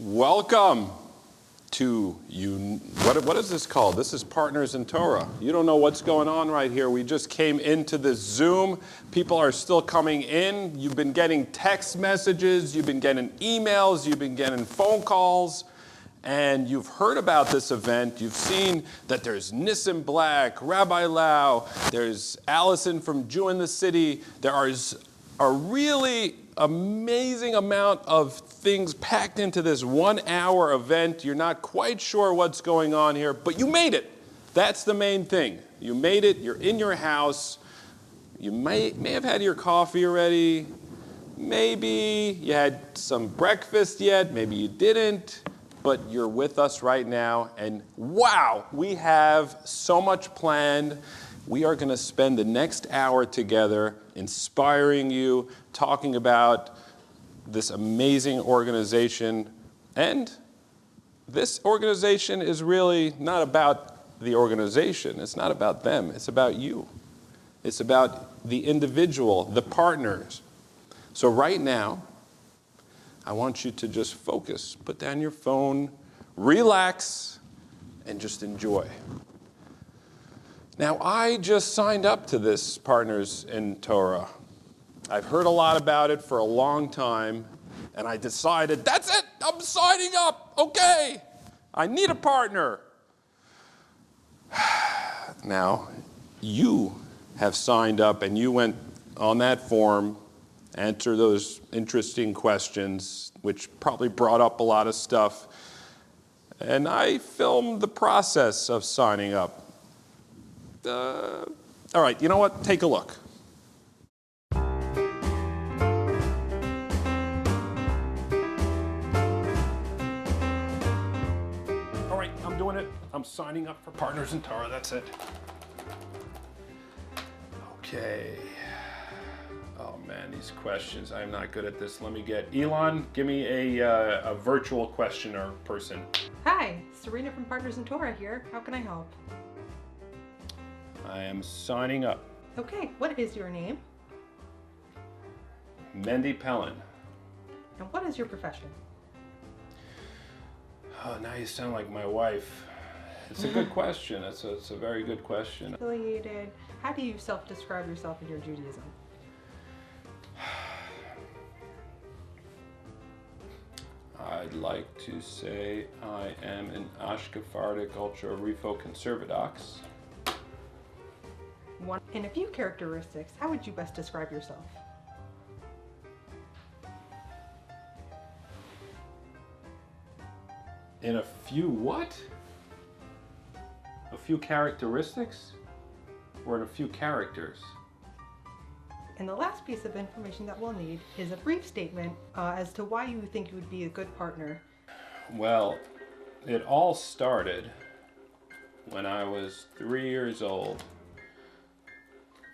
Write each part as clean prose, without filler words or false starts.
Welcome to what is this called? This is Partners in Torah. You don't know what's going on right here. We just came into this Zoom. People are still coming in. You've been getting text messages. You've been getting emails. You've been getting phone calls. And you've heard about this event. You've seen that there's Nissim Black, Rabbi Lau, there's Allison from Jew in the City. There is a really amazing amount of things packed into this 1 hour event. You're not quite sure what's going on here, but you made it. That's the main thing. You made it. You're in your house. You may have had your coffee already. Maybe you had some breakfast yet. Maybe you didn't. But you're with us right now. And wow, we have so much planned. We are going to spend the next hour together inspiring you, talking about this amazing organization. And this organization is really not about the organization. It's not about them. It's about you. It's about the individual, the partners. So right now, I want you to just focus. Put down your phone, relax, and just enjoy. Now, I just signed up to this Partners in Torah. I've heard a lot about it for a long time, and I decided, that's it, I'm signing up, okay. I need a partner. Now, you have signed up, and you went on that form, answer those interesting questions, which probably brought up a lot of stuff. And I filmed the process of signing up. All right, you know what? Take a look. All right, I'm doing it. I'm signing up for Partners in Torah. That's it. Okay. Oh man, these questions. I'm not good at this. Let me get Elon. Give me a virtual questioner person. Hi, Serena from Partners in Torah here. How can I help? I am signing up. Okay, what is your name? Mendy Pellin. And what is your profession? Oh, now you sound like my wife. It's a good question. It's a very good question. Affiliated. How do you self-describe yourself in your Judaism? I'd like to say I am an Ashkefardic ultra-refo conservadox. In a few characteristics, how would you best describe yourself? In a few what? A few characteristics? Or in a few characters? And the last piece of information that we'll need is a brief statement as to why you think you would be a good partner. Well, it all started when I was 3 years old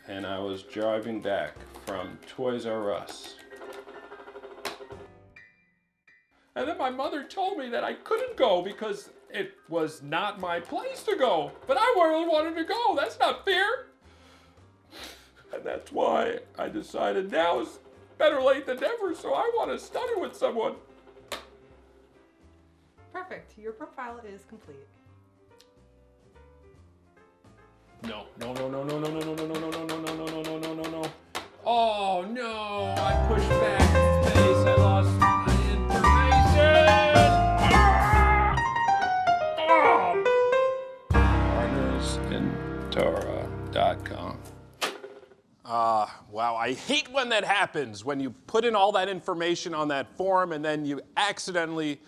and I was driving back from Toys R Us. And then my mother told me that I couldn't go because it was not my place to go. But I really wanted to go. That's not fair. And that's why I decided now is better late than never, so I want to study with someone. Perfect. Your profile is complete. No. Oh no, I pushed back space. I lost my information. Partnersintorah.com. Wow, I hate when that happens, when you put in all that information on that form and then you accidentally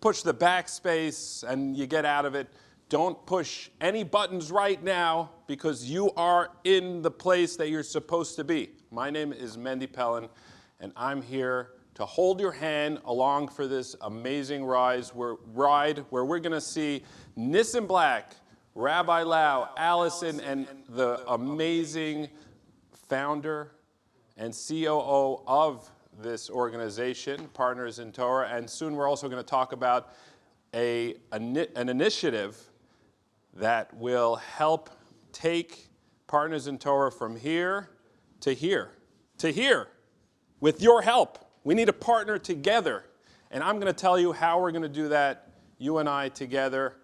push the backspace and you get out of it. Don't push any buttons right now because you are in the place that you're supposed to be. My name is Mendy Pellin, and I'm here to hold your hand along for this amazing ride where we're going to see Nissim Black, Rabbi Lau, Allison, and the amazing founder and COO of this organization, Partners in Torah. And soon we're also going to talk about an initiative that will help take Partners in Torah from here to here, with your help. We need to partner together. And I'm going to tell you how we're going to do that, you and I together.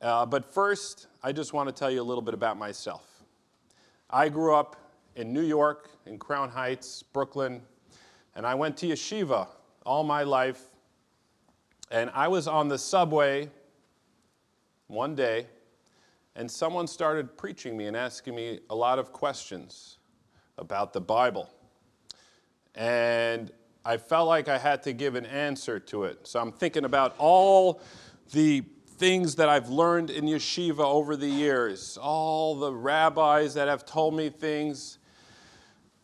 But first, I just want to tell you a little bit about myself. I grew up in New York, in Crown Heights, Brooklyn, and I went to yeshiva all my life. And I was on the subway one day, and someone started preaching me and asking me a lot of questions about the Bible. And I felt like I had to give an answer to it. So I'm thinking about all the things that I've learned in yeshiva over the years, all the rabbis that have told me things.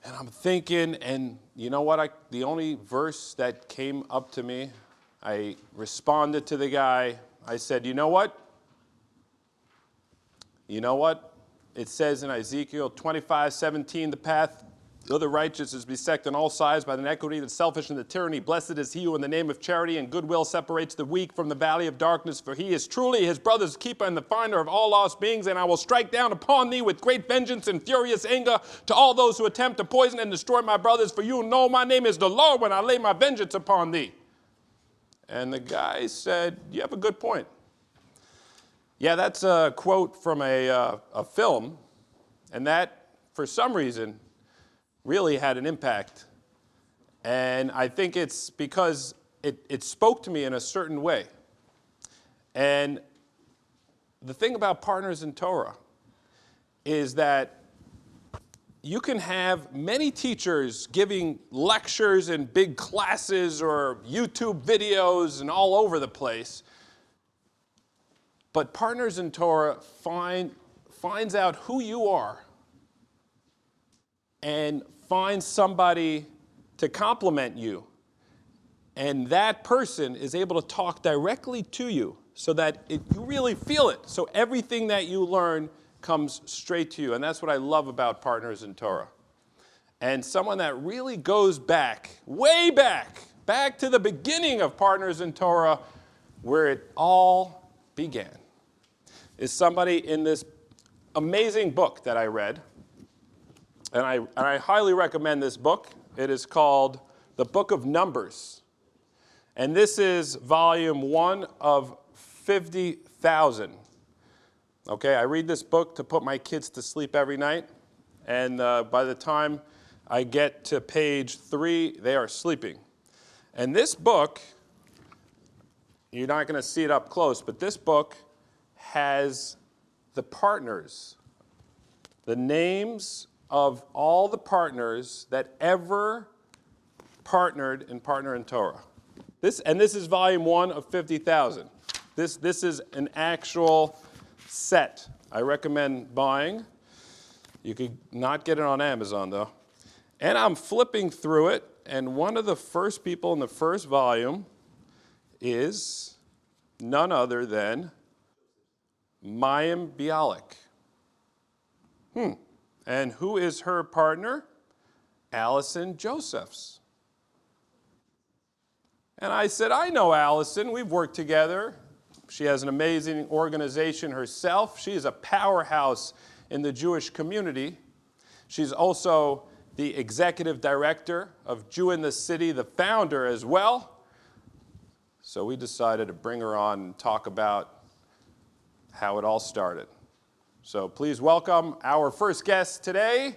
And I'm thinking, and you know what? The only verse that came up to me, I responded to the guy. I said, you know what? You know what? It says in Ezekiel 25:17, the path of the righteous is beset on all sides by the iniquity, the selfish, and the tyranny. Blessed is he who in the name of charity and goodwill separates the weak from the valley of darkness, for he is truly his brother's keeper and the finder of all lost beings. And I will strike down upon thee with great vengeance and furious anger to all those who attempt to poison and destroy my brothers, for you know my name is the Lord when I lay my vengeance upon thee. And the guy said, you have a good point. Yeah, that's a quote from a film, and that, for some reason, really had an impact. And I think it's because it spoke to me in a certain way. And the thing about Partners in Torah is that you can have many teachers giving lectures in big classes or YouTube videos and all over the place. But Partners in Torah finds out who you are and finds somebody to compliment you. And that person is able to talk directly to you so that you really feel it. So everything that you learn comes straight to you. And that's what I love about Partners in Torah. And someone that really goes back, way back to the beginning of Partners in Torah, where it all began, is somebody in this amazing book that I read. And I highly recommend this book. It is called The Book of Numbers. And this is volume 1 of 50,000. Okay, I read this book to put my kids to sleep every night. And by the time I get to page 3, they are sleeping. And this book, you're not going to see it up close, but this book has the partners, the names of all the partners that ever partnered in Partner in Torah. This is volume 1 of 50,000. This is an actual set. I recommend buying. You could not get it on Amazon, though. And I'm flipping through it, and one of the first people in the first volume is none other than Mayim Bialik. And who is her partner? Allison Josephs. And I said, I know Allison. We've worked together. She has an amazing organization herself. She is a powerhouse in the Jewish community. She's also the executive director of Jew in the City, the founder as well. So we decided to bring her on and talk about how it all started. So please welcome our first guest today,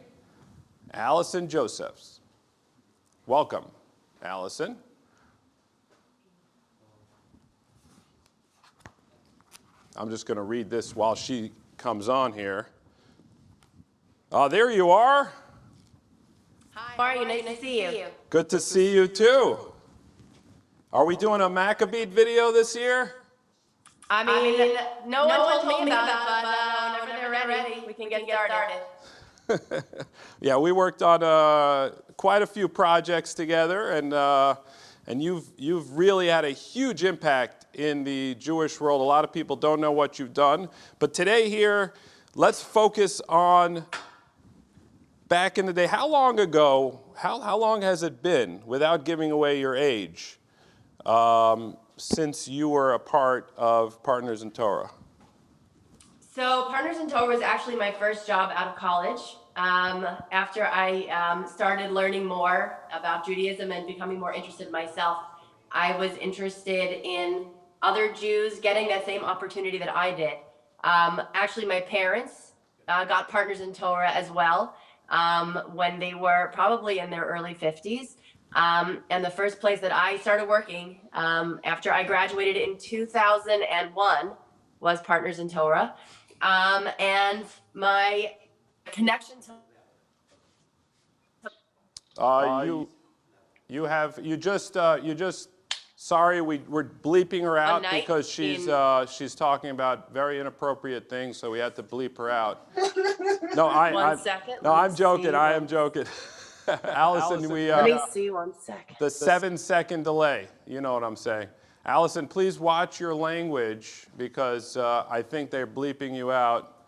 Allison Josephs. Welcome, Allison. I'm just going to read this while she comes on here. There you are. Hi, how are you? Nice to see you. Good to see you too. Are we doing a Maccabee video this year? I mean, no one told me about it, but whenever they're ready, we can get started. Yeah, we worked on quite a few projects together, and you've really had a huge impact in the Jewish world. A lot of people don't know what you've done, but today here, let's focus on back in the day. How long ago? How long has it been, without giving away your age, since you were a part of Partners in Torah? So Partners in Torah was actually my first job out of college. After I started learning more about Judaism and becoming more interested myself, I was interested in other Jews getting that same opportunity that I did. Actually, my parents got Partners in Torah as well when they were probably in their early 50s. And the first place that I started working after I graduated in 2001 was Partners in Torah. And my connection to sorry, we're bleeping her out night because she's talking about very inappropriate things, so we had to bleep her out. No, One second. No, Let I'm me joking. see. I am joking. Allison, Let me see 1 second. the 7-second delay. You know what I'm saying. Allison, please watch your language because I think they're bleeping you out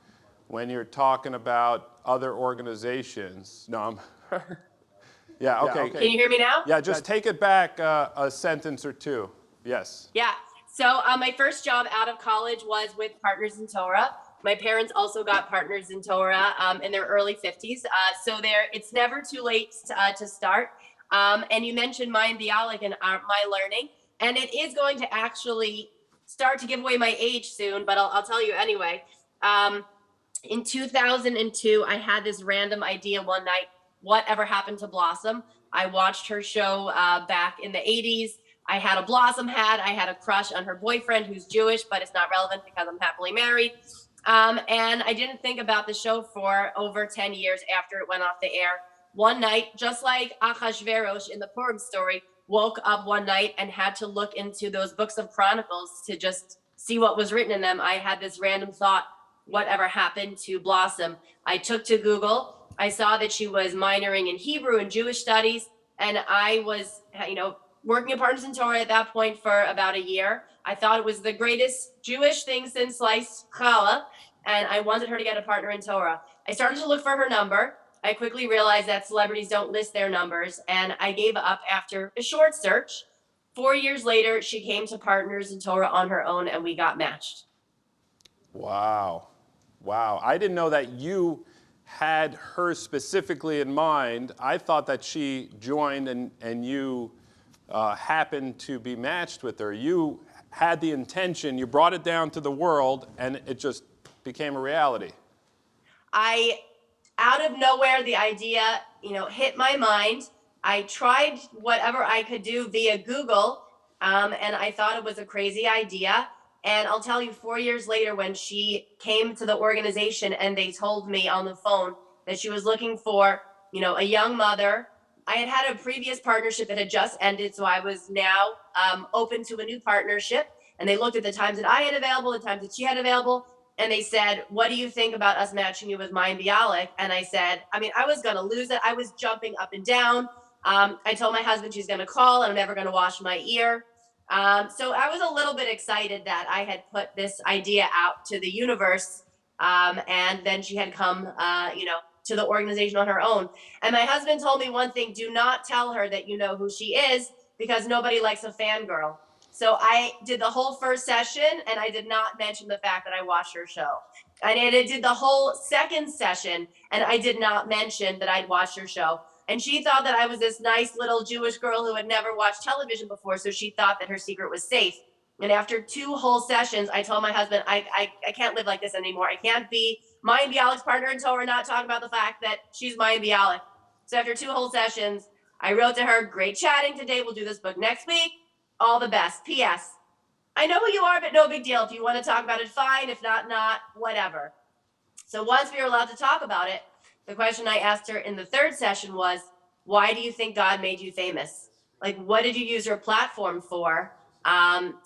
when you're talking about other organizations. No, I'm. Yeah, okay. Can you hear me now? Yeah, just take it back a sentence or two. Yes. Yeah. So my first job out of college was with Partners in Torah. My parents also got Partners in Torah in their early 50s. So it's never too late to start. And you mentioned Mayim Bialik and my learning. And it is going to actually start to give away my age soon, but I'll tell you anyway. In 2002, I had this random idea one night. Whatever happened to Blossom? I watched her show back in the 80s. I had a Blossom hat. I had a crush on her boyfriend who's Jewish, but it's not relevant because I'm happily married. And I didn't think about the show for over 10 years after it went off the air. One night, just like Achashverosh in the Purim story, woke up one night and had to look into those books of Chronicles to just see what was written in them. I had this random thought, whatever happened to Blossom? I took to Google. I saw that she was minoring in Hebrew and Jewish studies. And I was, working at Partners in Torah at that point for about a year. I thought it was the greatest Jewish thing since sliced challah, and I wanted her to get a partner in Torah. I started to look for her number. I quickly realized that celebrities don't list their numbers, and I gave up after a short search. 4 years later, she came to Partners in Torah on her own, and we got matched. Wow. Wow. I didn't know that you had her specifically in mind. I thought that she joined and you happened to be matched with her. You had the intention, you brought it down to the world, and it just became a reality. Out of nowhere, the idea, hit my mind. I tried whatever I could do via Google, and I thought it was a crazy idea. And I'll tell you, 4 years later, when she came to the organization and they told me on the phone that she was looking for, a young mother. I had a previous partnership that had just ended, so I was now open to a new partnership. And they looked at the times that I had available, the times that she had available, and they said, "What do you think about us matching you with Mayim Bialik?" And I said, I was going to lose it. I was jumping up and down. I told my husband she's going to call, and I'm never going to wash my ear. So I was a little bit excited that I had put this idea out to the universe, and then she had come, to the organization on her own. And my husband told me one thing: do not tell her that you know who she is, because nobody likes a fangirl. So I did the whole first session, and I did not mention the fact that I watched her show. And I did the whole second session, and I did not mention that I'd watched her show. And she thought that I was this nice little Jewish girl who had never watched television before, so she thought that her secret was safe. And after 2 whole sessions, I told my husband, I can't live like this anymore. I can't be Mayim Bialik's partner in Torah, not talk about the fact that she's Mayim Bialik. So after 2 whole sessions, I wrote to her, "Great chatting today. We'll do this book next week. All the best. P.S. I know who you are, but no big deal. If you want to talk about it, fine. If not, whatever." So once we were allowed to talk about it, the question I asked her in the 3rd session was, "Why do you think God made you famous? Like, what did you use your platform for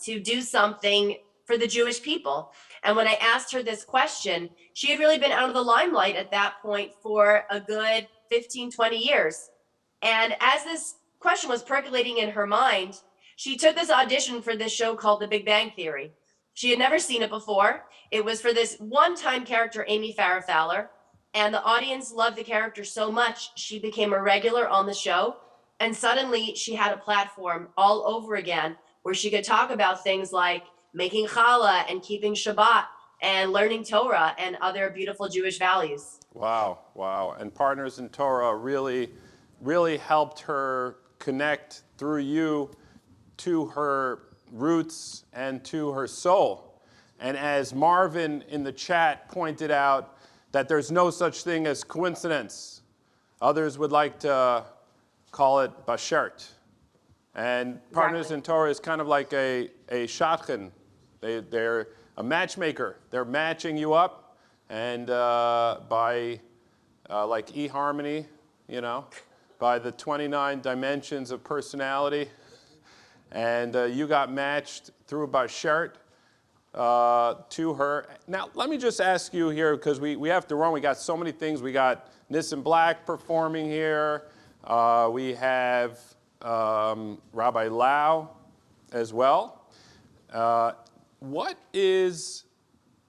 to do something for the Jewish people?" And when I asked her this question, she had really been out of the limelight at that point for a good 15, 20 years. And as this question was percolating in her mind, she took this audition for this show called The Big Bang Theory. She had never seen it before. It was for this one-time character, Amy Farrah Fowler. And the audience loved the character so much, she became a regular on the show. And suddenly she had a platform all over again where she could talk about things like making challah and keeping Shabbat and learning Torah and other beautiful Jewish values. Wow, wow. And Partners in Torah really helped her connect through you to her roots and to her soul. And as Marvin in the chat pointed out, that there's no such thing as coincidence. Others would like to call it bashert. And Partners in Torah is kind of like a shadchan. They're a matchmaker. They're matching you up, and by like eHarmony, you know, by the 29 dimensions of personality. And you got matched through bashert to her. Now, let me just ask you here, because we have to run. We got so many things. We got Nissim Black performing here. We have Rabbi Lau as well. What is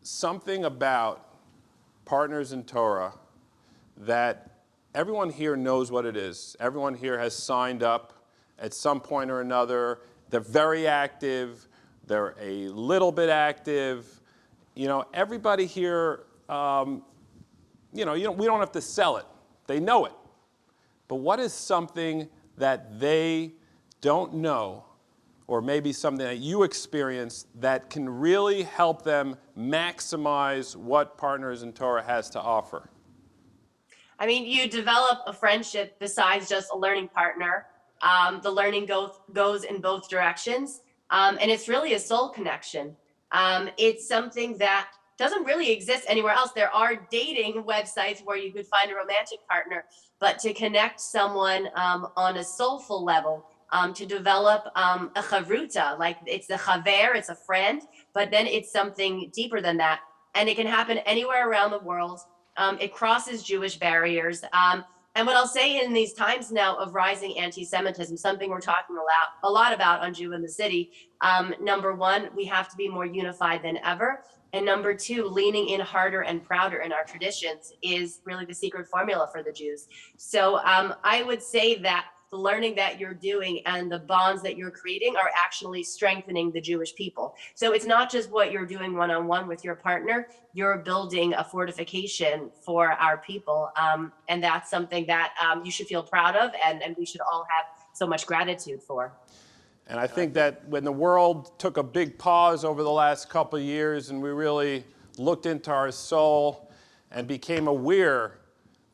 something about Partners in Torah that everyone here knows what it is? Everyone here has signed up at some point or another. They're very active. They're a little bit active. You know, everybody here, we don't have to sell it. They know it. But what is something that they don't know, or maybe something that you experience that can really help them maximize what Partners in Torah has to offer? I mean, you develop a friendship besides just a learning partner. The learning goes in both directions. And it's really a soul connection. It's something that doesn't really exist anywhere else. There are dating websites where you could find a romantic partner, but to connect someone on a soulful level, to develop a chavruta, like it's the chaver, it's a friend, but then it's something deeper than that. And it can happen anywhere around the world. It crosses Jewish barriers. And what I'll say in these times now of rising anti-Semitism, something we're talking a lot about on Jew in the City, number one, we have to be more unified than ever. And number two, leaning in harder and prouder in our traditions is really the secret formula for the Jews. So I would say that the learning that you're doing and the bonds that you're creating are actually strengthening the Jewish people. So it's not just what you're doing one-on-one with your partner, you're building a fortification for our people. And that's something that you should feel proud of, and we should all have so much gratitude for. And I think that when the world took a big pause over the last couple of years and we really looked into our soul and became aware,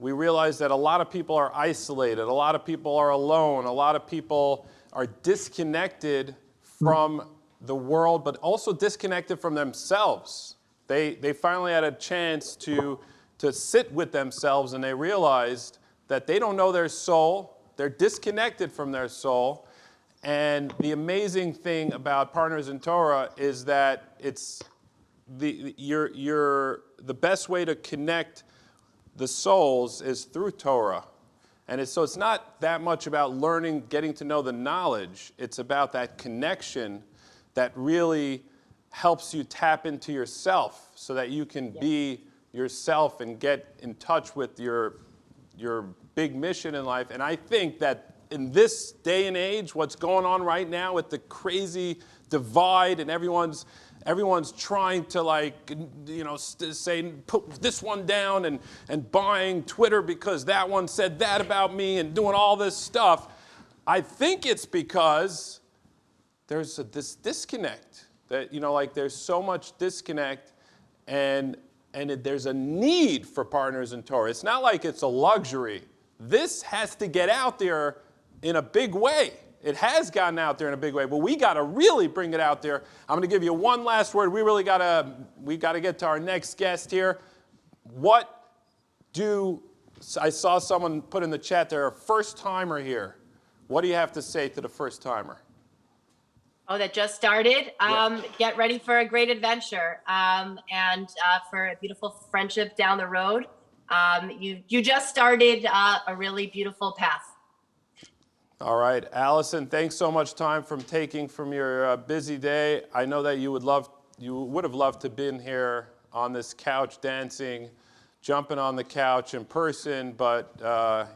we realized that a lot of people are isolated, a lot of people are alone, a lot of people are disconnected from the world, but also disconnected from themselves. They finally had a chance to sit with themselves, and they realized that they don't know their soul, they're disconnected from their soul. And the amazing thing about Partners in Torah is that it's the best way to connect the souls is through Torah. And so it's not that much about learning, getting to know the knowledge. It's about that connection that really helps you tap into yourself so that you can be yourself and get in touch with your big mission in life. And I think that in this day and age, what's going on right now with the crazy divide and everyone's trying to say, put this one down and buying Twitter because that one said that about me and doing all this stuff. I think it's because there's this disconnect that, there's so much disconnect and there's a need for Partners in Torah. It's not like it's a luxury. This has to get out there in a big way. It has gotten out there in a big way, but we got to really bring it out there. I'm going to give you one last word. We got to get to our next guest here. I saw someone put in the chat there, a first-timer here. What do you have to say to the first-timer? Oh, that just started? Get ready for a great adventure and for a beautiful friendship down the road. You just started a really beautiful path. All right, Allison, thanks so much taking from your busy day. I know that you would have loved to have been here on this couch dancing, jumping on the couch in person, but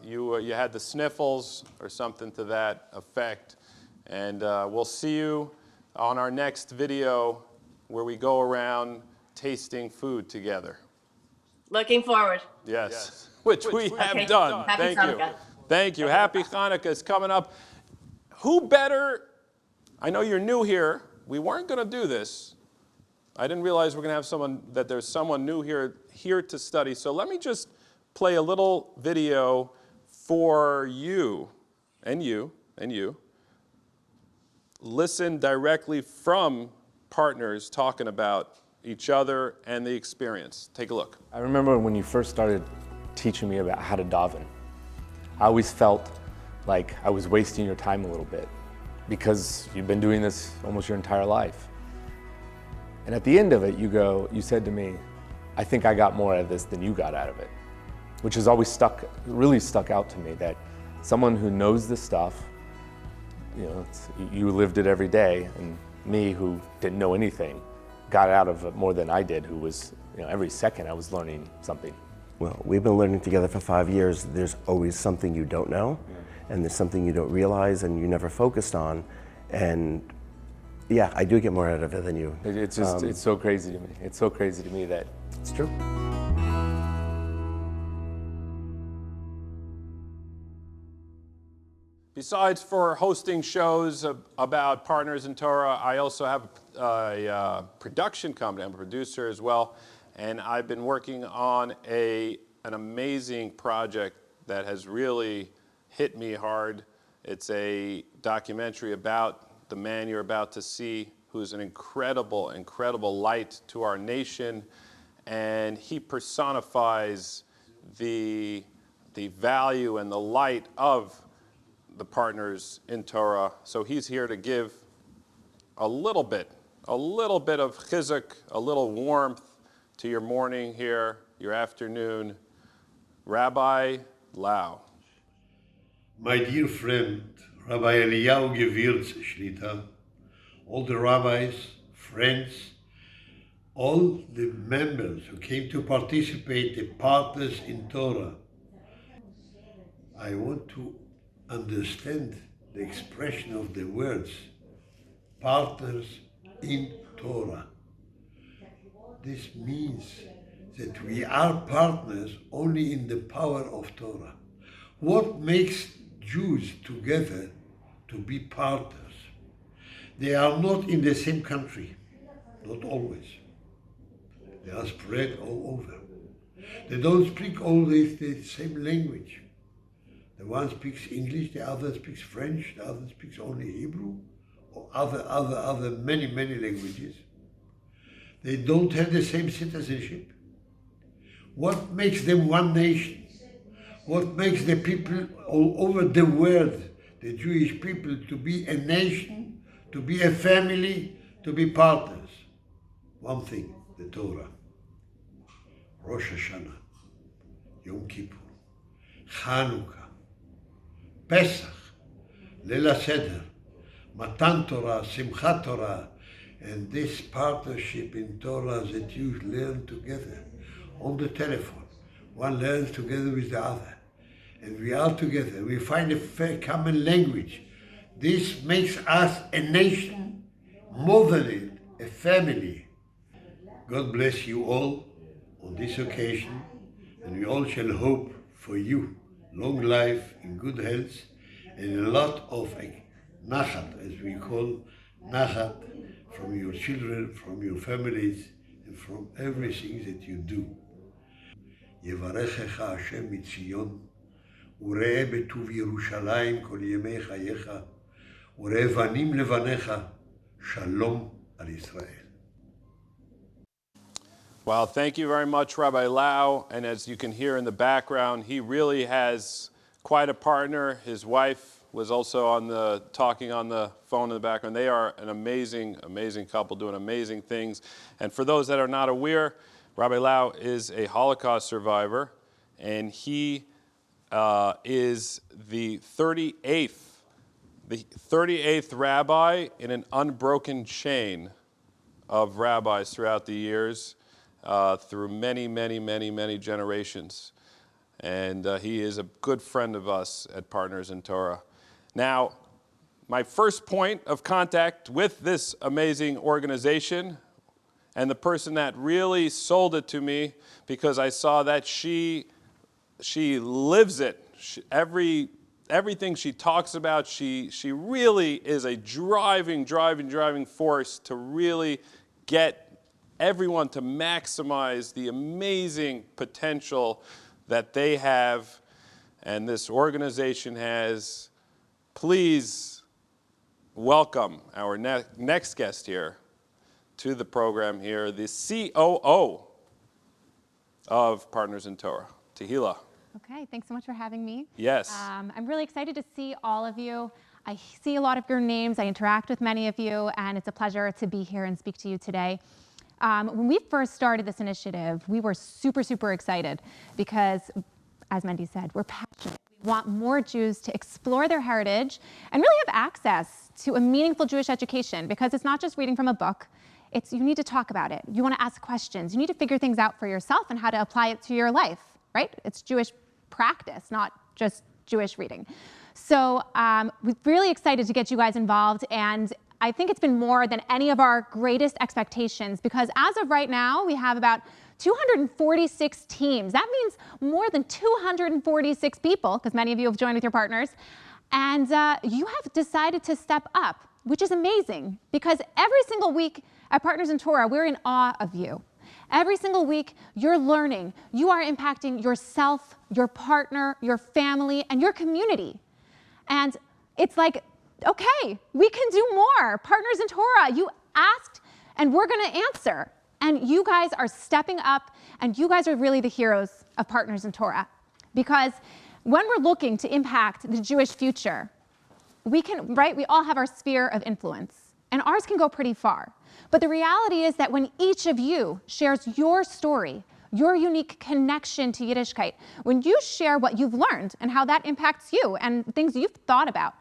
you had the sniffles or something to that effect. And we'll see you on our next video where we go around tasting food together. Looking forward. Yes. Which we have done. Happy Thank you. Hanukkah. Thank you. Happy Hanukkah is coming up. Who better? I know you're new here. We weren't going to do this. I didn't realize we're going to have there's someone new here to study. So let me just play a little video for you and you and you. Listen directly from partners talking about each other and the experience. Take a look. I remember when you first started teaching me about how to daven. I always felt like I was wasting your time a little bit because you've been doing this almost your entire life. And at the end of it, you said to me, I think I got more out of this than you got out of it, which has always really stuck out to me, that someone who knows this stuff, you lived it every day, and me who didn't know anything got out of it more than I did, who was, every second I was learning something. Well, we've been learning together for 5 years. There's always something you don't know, and there's something you don't realize and you never focused on. And yeah, I do get more out of it than you. It's just, it's so crazy to me. It's so crazy to me that It's true. Besides for hosting shows about Partners in Torah, I also have a production company. I'm a producer as well, and I've been working on an amazing project that has really hit me hard. It's a documentary about the man you're about to see, who's an incredible, incredible light to our nation, and he personifies the value and the light of the Partners in Torah. So he's here to give a little bit of chizuk, a little warmth to your morning here, your afternoon. Rabbi Lau. My dear friend, Rabbi Eliyahu Gewirtz Shlita, all the rabbis, friends, all the members who came to participate, the Partners in Torah. I want to understand the expression of the words, Partners in Torah. This means that we are partners only in the power of Torah. What makes Jews together to be partners? They are not in the same country, not always. They are spread all over. They don't speak always the same language. The one speaks English, the other speaks French, the other speaks only Hebrew, or other many languages. They don't have the same citizenship. What makes them one nation? What makes the people all over the world, the Jewish people, to be a nation, to be a family, to be partners? One thing, the Torah. Rosh Hashanah, Yom Kippur, Chanukah, Pesach, Leil HaSeder, Matan Torah, Simchat Torah, and this partnership in Torah that you learn together on the telephone. One learns together with the other, and we are together. We find a common language. This makes us a nation, more than it, a family. God bless you all on this occasion, and we all shall hope for you long life and good health, and a lot of nachat, as we call nachat, from your children, from your families, and from everything that you do. יברכך השם מציון, וראה בטוב ירושלים כל ימי חייך, וראה בנים לבניך, שלום על ישראל. Well, thank you very much, Rabbi Lau. And as you can hear in the background, he really has quite a partner. His wife was also talking on the phone in the background. They are an amazing, amazing couple doing amazing things. And for those that are not aware, Rabbi Lau is a Holocaust survivor, and he is the 38th rabbi in an unbroken chain of rabbis throughout the years, through many generations. And he is a good friend of us at Partners in Torah. Now, my first point of contact with this amazing organization, and the person that really sold it to me, because I saw that she lives it. Every everything she talks about, she really is a driving force to really get everyone to maximize the amazing potential that they have and this organization has. Please welcome our next guest here to the program here, the COO of Partners in Torah, Tehila. Okay, thanks so much for having me. Yes. I'm really excited to see all of you. I see a lot of your names, I interact with many of you, and it's a pleasure to be here and speak to you today. When we first started this initiative, we were super excited because, as Mendy said, we're passionate. We want more Jews to explore their heritage and really have access to a meaningful Jewish education, because it's not just reading from a book. You need to talk about it. You want to ask questions. You need to figure things out for yourself and how to apply it to your life, right? It's Jewish practice, not just Jewish reading. So we're really excited to get you guys involved, and I think it's been more than any of our greatest expectations, because as of right now, we have about 246 teams. That means more than 246 people, because many of you have joined with your partners, and you have decided to step up, which is amazing, because every single week at Partners in Torah, we're in awe of you. Every single week, you're learning. You are impacting yourself, your partner, your family, and your community. And it's like, okay, we can do more. Partners in Torah, you asked, and we're going to answer. And you guys are stepping up, and you guys are really the heroes of Partners in Torah. Because when we're looking to impact the Jewish future, we all have our sphere of influence, and ours can go pretty far. But the reality is that when each of you shares your story, your unique connection to Yiddishkeit, when you share what you've learned and how that impacts you and things you've thought about,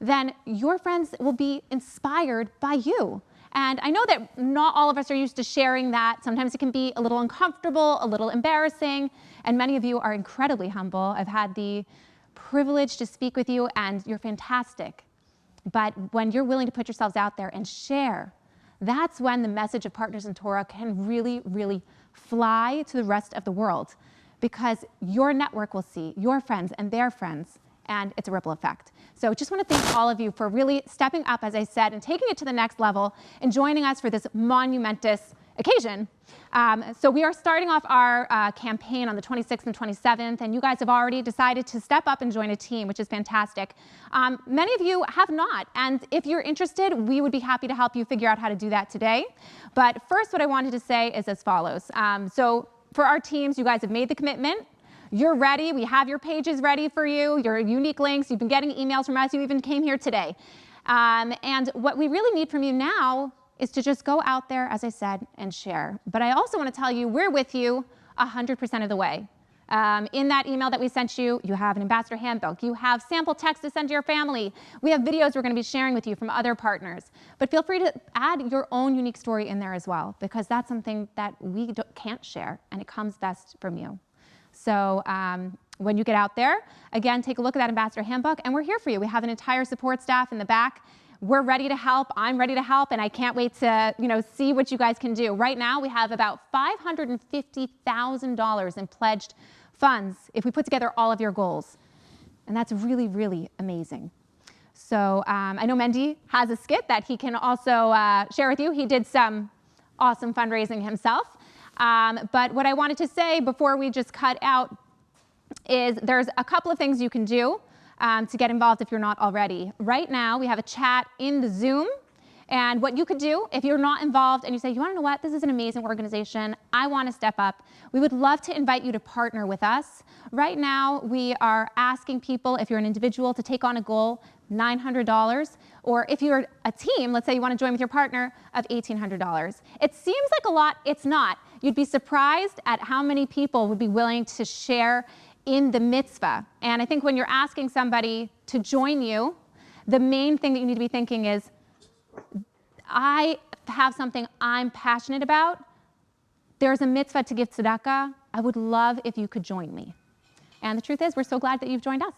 then your friends will be inspired by you. And I know that not all of us are used to sharing that. Sometimes it can be a little uncomfortable, a little embarrassing, and many of you are incredibly humble. I've had the privilege to speak with you, and you're fantastic. But when you're willing to put yourselves out there and share, that's when the message of Partners in Torah can really fly to the rest of the world, because your network will see your friends and their friends, and it's a ripple effect. So just want to thank all of you for really stepping up, as I said, and taking it to the next level and joining us for this monumentous occasion. So we are starting off our campaign on the 26th and 27th, and you guys have already decided to step up and join a team, which is fantastic. Many of you have not, and if you're interested, we would be happy to help you figure out how to do that today. But first, what I wanted to say is as follows. So for our teams, you guys have made the commitment. You're ready. We have your pages ready for you, your unique links. You've been getting emails from us. You even came here today. And what we really need from you now is to just go out there, as I said, and share. But I also want to tell you, we're with you 100% of the way. In that email that we sent you, you have an ambassador handbook. You have sample text to send to your family. We have videos we're going to be sharing with you from other partners. But feel free to add your own unique story in there as well, because that's something that we can't share, and it comes best from you. So when you get out there, again, take a look at that ambassador handbook, and we're here for you. We have an entire support staff in the back. We're ready to help. I'm ready to help, and I can't wait to see what you guys can do. Right now, we have about $550,000 in pledged funds if we put together all of your goals, and that's really amazing. So I know Mendy has a skit that he can also share with you. He did some awesome fundraising himself. But what I wanted to say before we just cut out is there's a couple of things you can do to get involved if you're not already. Right now, we have a chat in the Zoom. And what you could do if you're not involved and you say, you want to know what, this is an amazing organization, I want to step up, we would love to invite you to partner with us. Right now, we are asking people, if you're an individual, to take on a goal, $900, or if you're a team, let's say you want to join with your partner, of $1,800. It seems like a lot, it's not. You'd be surprised at how many people would be willing to share in the mitzvah. And I think when you're asking somebody to join you, the main thing that you need to be thinking is, I have something I'm passionate about. There's a mitzvah to give tzedakah. I would love if you could join me. And the truth is, we're so glad that you've joined us.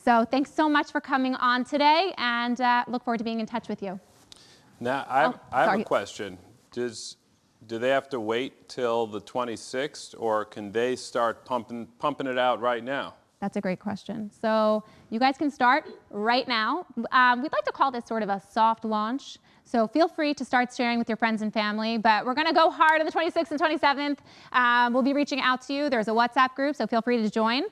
So thanks so much for coming on today, and look forward to being in touch with you. Now, I have a question. Do they have to wait till the 26th, or can they start pumping it out right now? That's a great question. So you guys can start right now. We'd like to call this sort of a soft launch. So feel free to start sharing with your friends and family, but we're going to go hard on the 26th and 27th. We'll be reaching out to you. There's a WhatsApp group, so feel free to join.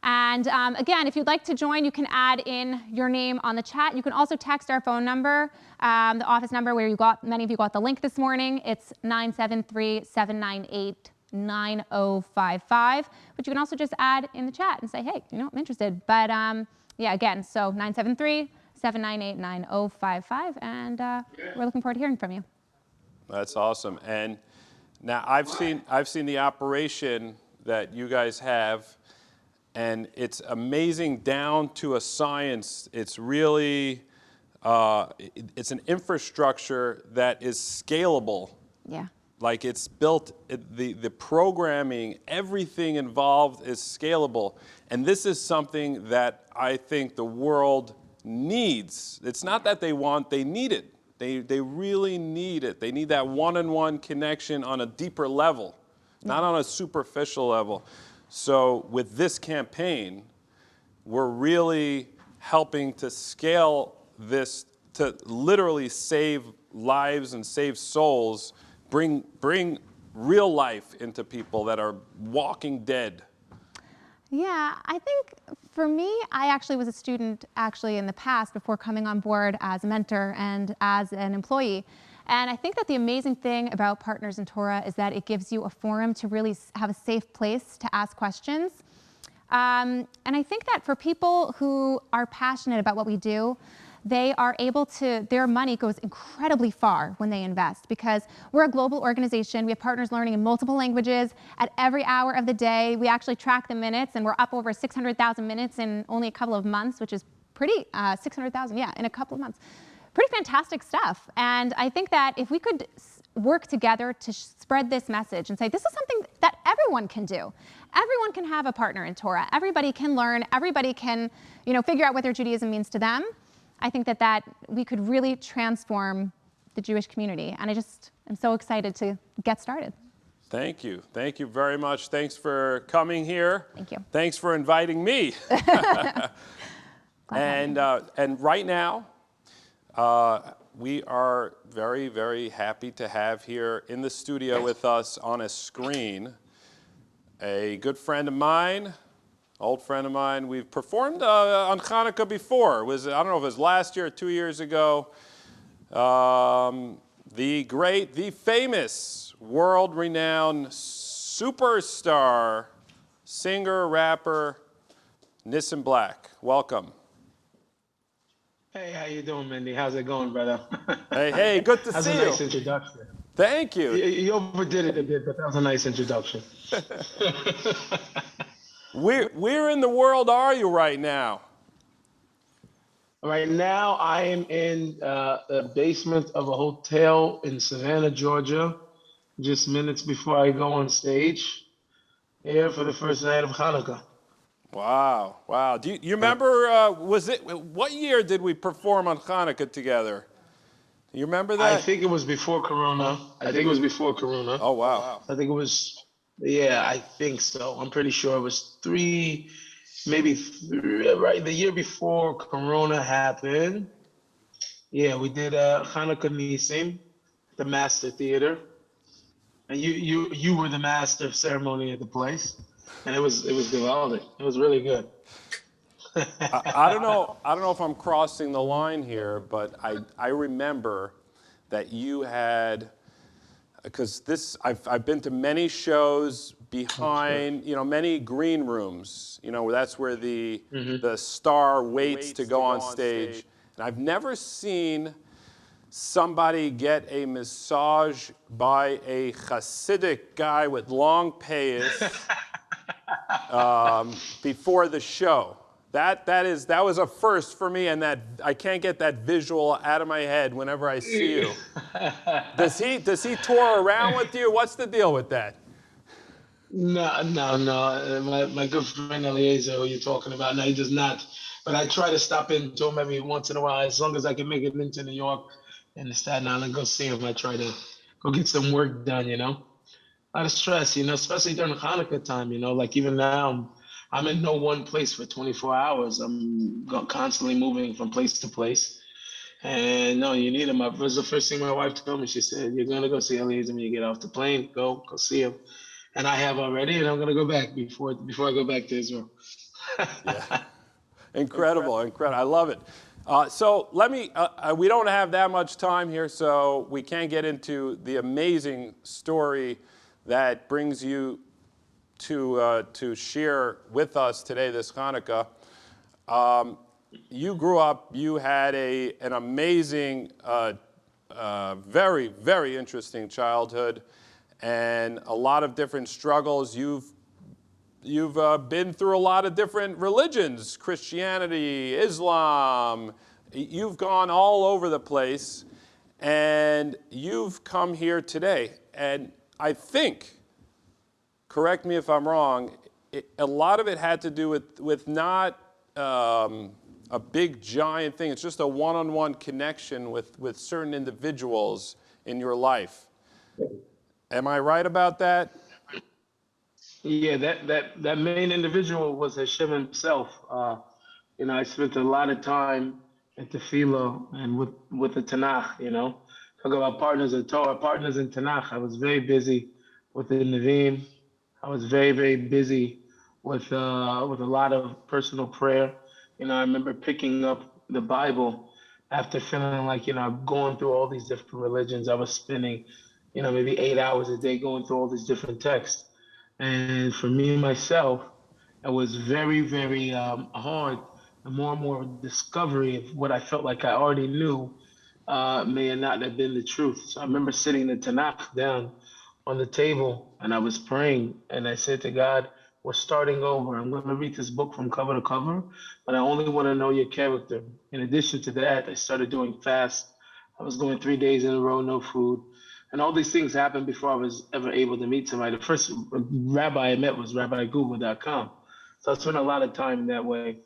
And again, if you'd like to join, you can add in your name on the chat. You can also text our phone number, the office number where many of you got the link this morning. It's 973-798-9055. But you can also just add in the chat and say, hey, I'm interested. But yeah, again, so 973-798-9055. And we're looking forward to hearing from you. That's awesome. And now I've seen the operation that you guys have, and it's amazing down to a science. It's really, it's an infrastructure that is scalable. Yeah. Like it's built, the programming, everything involved is scalable. And this is something that I think the world needs. It's not that they want, they need it. They really need it. They need that one-on-one connection on a deeper level, not on a superficial level. So with this campaign, we're really helping to scale this to literally save lives and save souls, bring real life into people that are walking dead. Yeah, I think for me, I actually was a student in the past before coming on board as a mentor and as an employee. And I think that the amazing thing about Partners in Torah is that it gives you a forum to really have a safe place to ask questions. And I think that for people who are passionate about what we do, they are able to, their money goes incredibly far when they invest, because we're a global organization. We have partners learning in multiple languages at every hour of the day. We actually track the minutes, and we're up over 600,000 minutes in only a couple of months, which is pretty, 600,000, yeah, in a couple of months. Pretty fantastic stuff. And I think that if we could work together to spread this message and say, this is something that everyone can do. Everyone can have a partner in Torah. Everybody can learn. Everybody can, figure out what their Judaism means to them. I think that we could really transform the Jewish community. And I just am so excited to get started. Thank you. Thank you very much. Thanks for coming here. Thank you. Thanks for inviting me. And right now, we are very, very happy to have here in the studio with us on a screen a good friend of mine, old friend of mine. We've performed on Hanukkah before. I don't know if it was last year or 2 years ago. The great, the famous, world-renowned superstar, singer, rapper, Nissim Black. Welcome. Hey, how you doing, Mindy? How's it going, brother? Hey, good to see you. That was a nice introduction. Thank you. You overdid it a bit, but that was a nice introduction. Where in the world are you right now? Right now, I am in the basement of a hotel in Savannah, Georgia, just minutes before I go on stage here for the first night of Hanukkah. Wow, wow. Do you remember, what year did we perform on Hanukkah together? You remember that? I think it was before Corona. Oh, wow. I think it was, yeah, I think so. I'm pretty sure it was right, the year before Corona happened. Yeah, we did Hanukkah Nissim, the Master Theater. And you were the master of ceremony at the place. And it was gewaldic. It was really good. I don't know if I'm crossing the line here, but I remember that you had, because I've been to many shows behind, many green rooms, that's where the star waits to go on stage. And I've never seen somebody get a massage by a Hasidic guy with long payas before the show. That was a first for me, and that I can't get that visual out of my head whenever I see you. Does he tour around with you? What's the deal with that? No. My good friend Eliezer, who you're talking about, no, he does not. But I try to stop into him every once in a while, as long as I can make it into New York and Staten Island, go see him. I try to go get some work done, A lot of stress, especially during Hanukkah time, like even now, I'm I'm in no one place for 24 hours. I'm constantly moving from place to place. And no, you need him. That was the first thing my wife told me. She said, "You're gonna go see Eliezer when you get off the plane. Go see him." And I have already, and I'm gonna go back before I go back to Israel. Yeah. Incredible, incredible. I love it. So let me, we don't have that much time here, so we can't get into the amazing story that brings you to share with us today this Hanukkah. You grew up, you had an amazing, very, very interesting childhood and a lot of different struggles. You've been through a lot of different religions, Christianity, Islam. You've gone all over the place, and you've come here today. And I think, correct me if I'm wrong, a lot of it had to do with not a big giant thing. It's just a one-on-one connection with certain individuals in your life. Am I right about that? Yeah, that main individual was Hashem himself. I spent a lot of time at the Philo and with the Tanakh. Talk about partners in Torah, partners in Tanakh. I was very busy with the Nevi'im. I was very, very busy with a lot of personal prayer. I remember picking up the Bible after feeling like going through all these different religions. I was spending maybe 8 hours a day going through all these different texts. And for me myself, it was very, very hard. The more and more discovery of what I felt like I already knew may not have been the truth. So I remember sitting the Tanakh down on the table and I was praying and I said to God, we're starting over. I'm going to read this book from cover to cover, but I only want to know your character. In addition to that, I started doing fast. I was going 3 days in a row, no food. And all these things happened before I was ever able to meet somebody. The first rabbi I met was RabbiGoogle.com. So I spent a lot of time that way.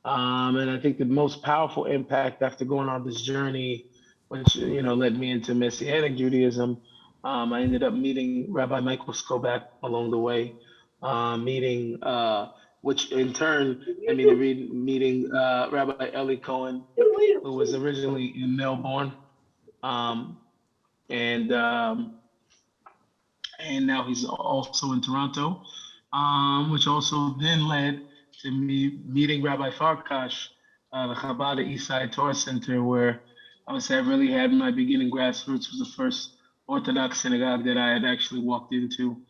And I think the most powerful impact after going on this journey, which led me into Messianic Judaism, I ended up meeting Rabbi Michael Skobac along the way, which in turn led me to meeting Rabbi Eli Cohen, who was originally in Melbourne. And now he's also in Toronto, which also then led to me meeting Rabbi Farkash, the Chabad Eastside Torah Center, where I would say I really had my beginning grassroots. Was the first Orthodox synagogue that I had actually walked into,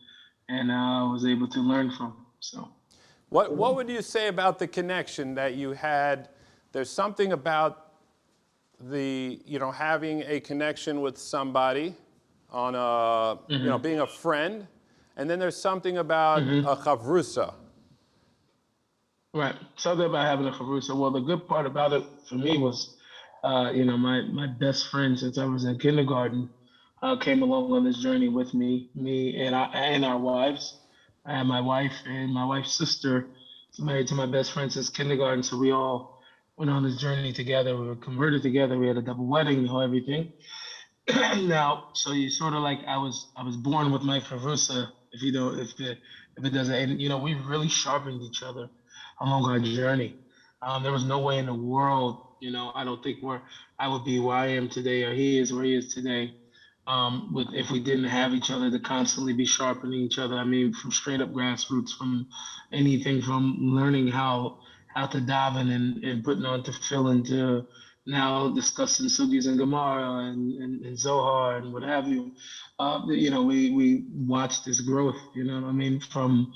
and I was able to learn from. So, what would you say about the connection that you had? There's something about having a connection with somebody on being a friend, and then there's something about a chavrusa. Right, something about having a chavrusa. Well, the good part about it for me was, my best friend since I was in kindergarten came along on this journey with me and our wives. I had my wife and my wife's sister married to my best friend since kindergarten, so we all went on this journey together. We were converted together. We had a double wedding, everything. Now, so you sort of like I was born with my chavrusa. If it doesn't, and we really sharpened each other along our journey. There was no way in the world, I don't think I would be where I am today, or he is where he is today, if we didn't have each other to constantly be sharpening each other. I mean, from straight up grassroots, from anything from learning how to daven and putting on tefillin to now discussing sugis and Gemara and Zohar and what have you. We watched this growth, from,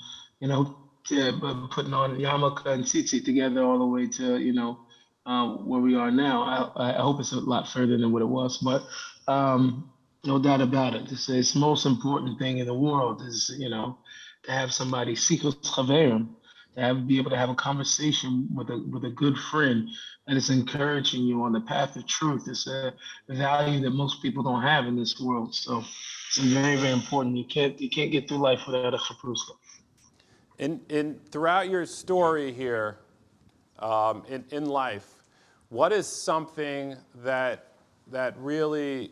to putting on yarmulke and tzitzit together all the way to, where we are now. I hope it's a lot further than what it was, but no doubt about it. It's the most important thing in the world is, to have somebody, sichos chaverim, be able to have a conversation with a good friend that is encouraging you on the path of truth. It's a value that most people don't have in this world. So it's very, very important. You can't get through life without a chavrusa. Throughout your story here, in life, what is something that really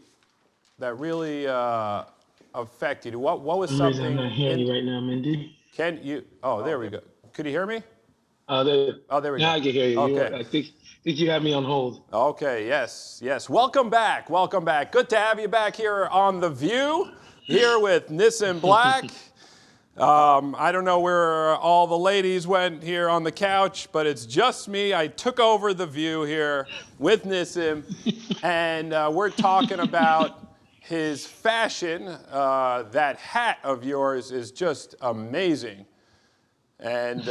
affected you? What was something? I'm not hearing you right now, Mindy. Can you? Oh, there we go. Could you hear me? there we now go. I can hear you. Okay. I think you have me on hold. Okay, yes, yes. Welcome back, welcome back. Good to have you back here on The View, here with Nissim Black. I don't know where all the ladies went here on the couch, but it's just me. I took over The View here with Nissim, and we're talking about his fashion. That hat of yours is just amazing. And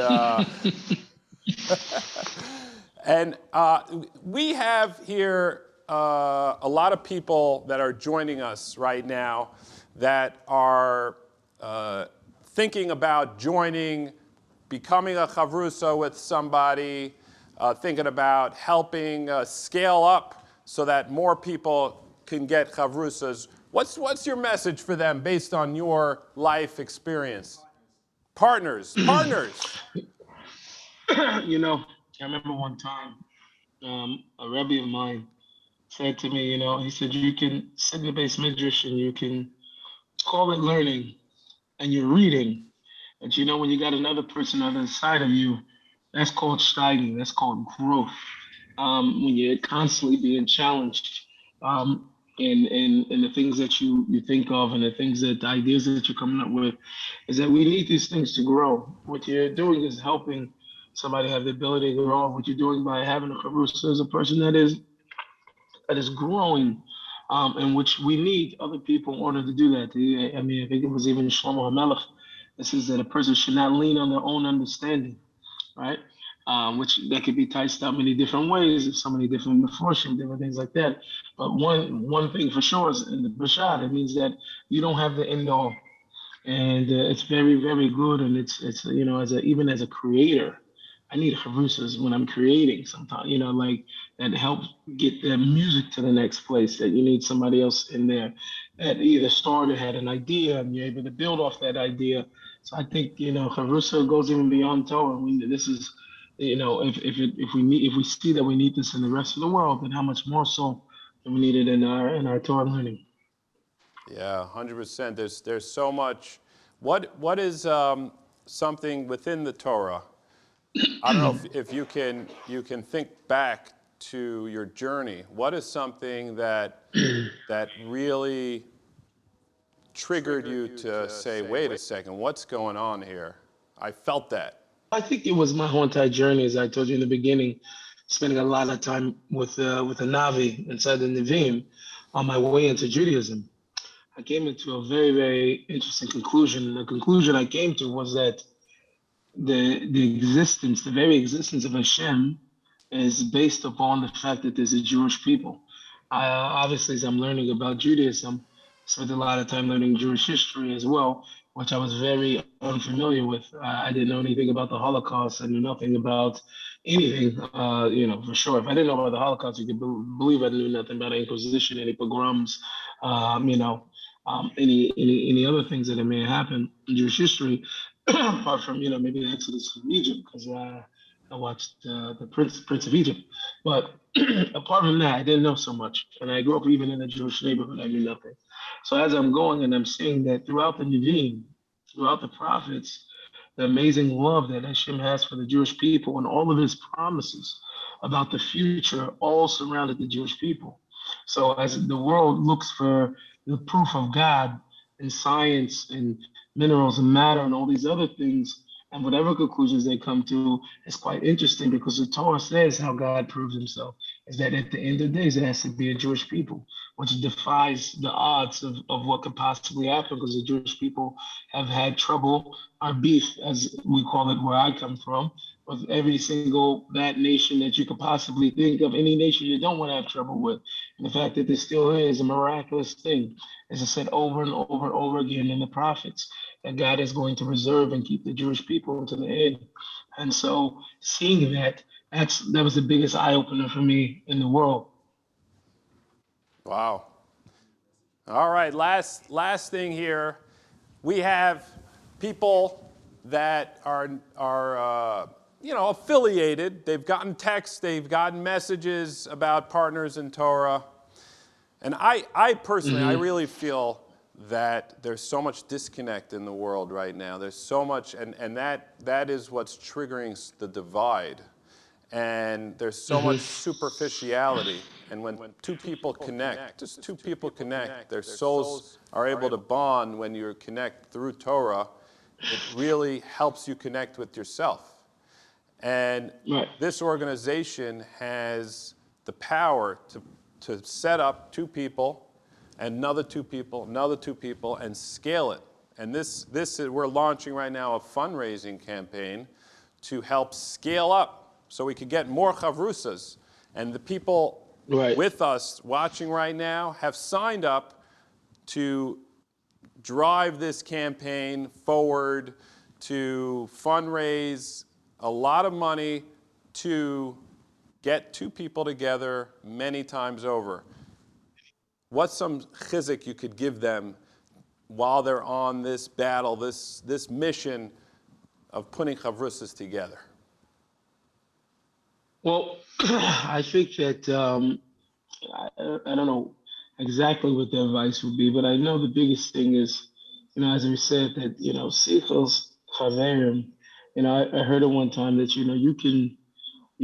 and we have here a lot of people that are joining us right now that are thinking about joining, becoming a chavrusa with somebody, thinking about helping scale up so that more people can get chavrusas. What's your message for them based on your life experience? Partners. You know, I remember one time a Rebbe of mine said to me, he said, you can sit in the base midrash and you can call it learning and you're reading. But when you got another person on the other side of you, that's called steiging, that's called growth. When you're constantly being challenged in the things that you think of and the ideas that you're coming up with, is that we need these things to grow. What you're doing is helping somebody have the ability to grow. What you're doing by having a chavrusa is a person that is growing, in which we need other people in order to do that. I mean, I think it was even Shlomo HaMelech that says that a person should not lean on their own understanding, right? Which that could be ticed out many different ways, so many different mephoshim, different things like that. But one thing for sure is in the Bashad, it means that you don't have the end all, and it's very, very good. And it's even as a creator, I need chavrusas when I'm creating sometimes, like that helps get the music to the next place, that you need somebody else in there that either started, had an idea, and you're able to build off that idea. So I think, chavrusa goes even beyond Torah. This is, if we see that we need this in the rest of the world, then how much more so do we need it in our Torah learning? Yeah, 100%. There's so much. What is something within the Torah? I don't know if you can think back to your journey. What is something that really triggered you to say, wait a second, what's going on here? I felt that. I think it was my whole entire journey, as I told you in the beginning, spending a lot of time with the Navi inside the Nevi'im on my way into Judaism. I came into a very, very interesting conclusion. And the conclusion I came to was that the very existence of Hashem is based upon the fact that there's a Jewish people. Obviously, as I'm learning about Judaism, I spent a lot of time learning Jewish history as well, which I was very unfamiliar with. I didn't know anything about the Holocaust. I knew nothing about anything, for sure. If I didn't know about the Holocaust, you could believe I knew nothing about Inquisition, any pogroms, any other things that may have happened in Jewish history, apart from, maybe the Exodus from Egypt, because I watched the Prince of Egypt. But apart from that, I didn't know so much. And I grew up even in a Jewish neighborhood, I knew nothing. So as I'm going and I'm seeing that throughout the Nevi'im, throughout the prophets, the amazing love that Hashem has for the Jewish people and all of his promises about the future all surrounded the Jewish people. So as the world looks for the proof of God in science and minerals and matter and all these other things, and whatever conclusions they come to, is quite interesting, because the Torah says how God proves himself is that at the end of the days, it has to be a Jewish people, which defies the odds of what could possibly happen, because the Jewish people have had trouble, or beef, as we call it where I come from, with every single bad nation that you could possibly think of, any nation you don't want to have trouble with. And the fact that this still is a miraculous thing, as I said over and over and over again in the prophets, that God is going to reserve and keep the Jewish people until the end. And so seeing that was the biggest eye-opener for me in the world. Wow. All right, last thing here. We have people that are affiliated. They've gotten texts, they've gotten messages about Partners in Torah. And I personally, I really feel that there's so much disconnect in the world right now. There's so much, and that is what's triggering the divide. And there's so much superficiality. And when two people connect, just two people connect, their souls are able to bond when you connect through Torah. It really helps you connect with yourself. And this organization has the power to set up two people, another two people, another two people, and scale it. And we're launching right now a fundraising campaign to help scale up so we could get more chavrusas. And the people with us watching right now have signed up to drive this campaign forward, to fundraise a lot of money to get two people together many times over. What's some chizik you could give them while they're on this battle, this mission of putting chavrusas together? Well, I think that I don't know exactly what the advice would be, but I know the biggest thing is, as we said, that sichos chaverim. I heard it one time that you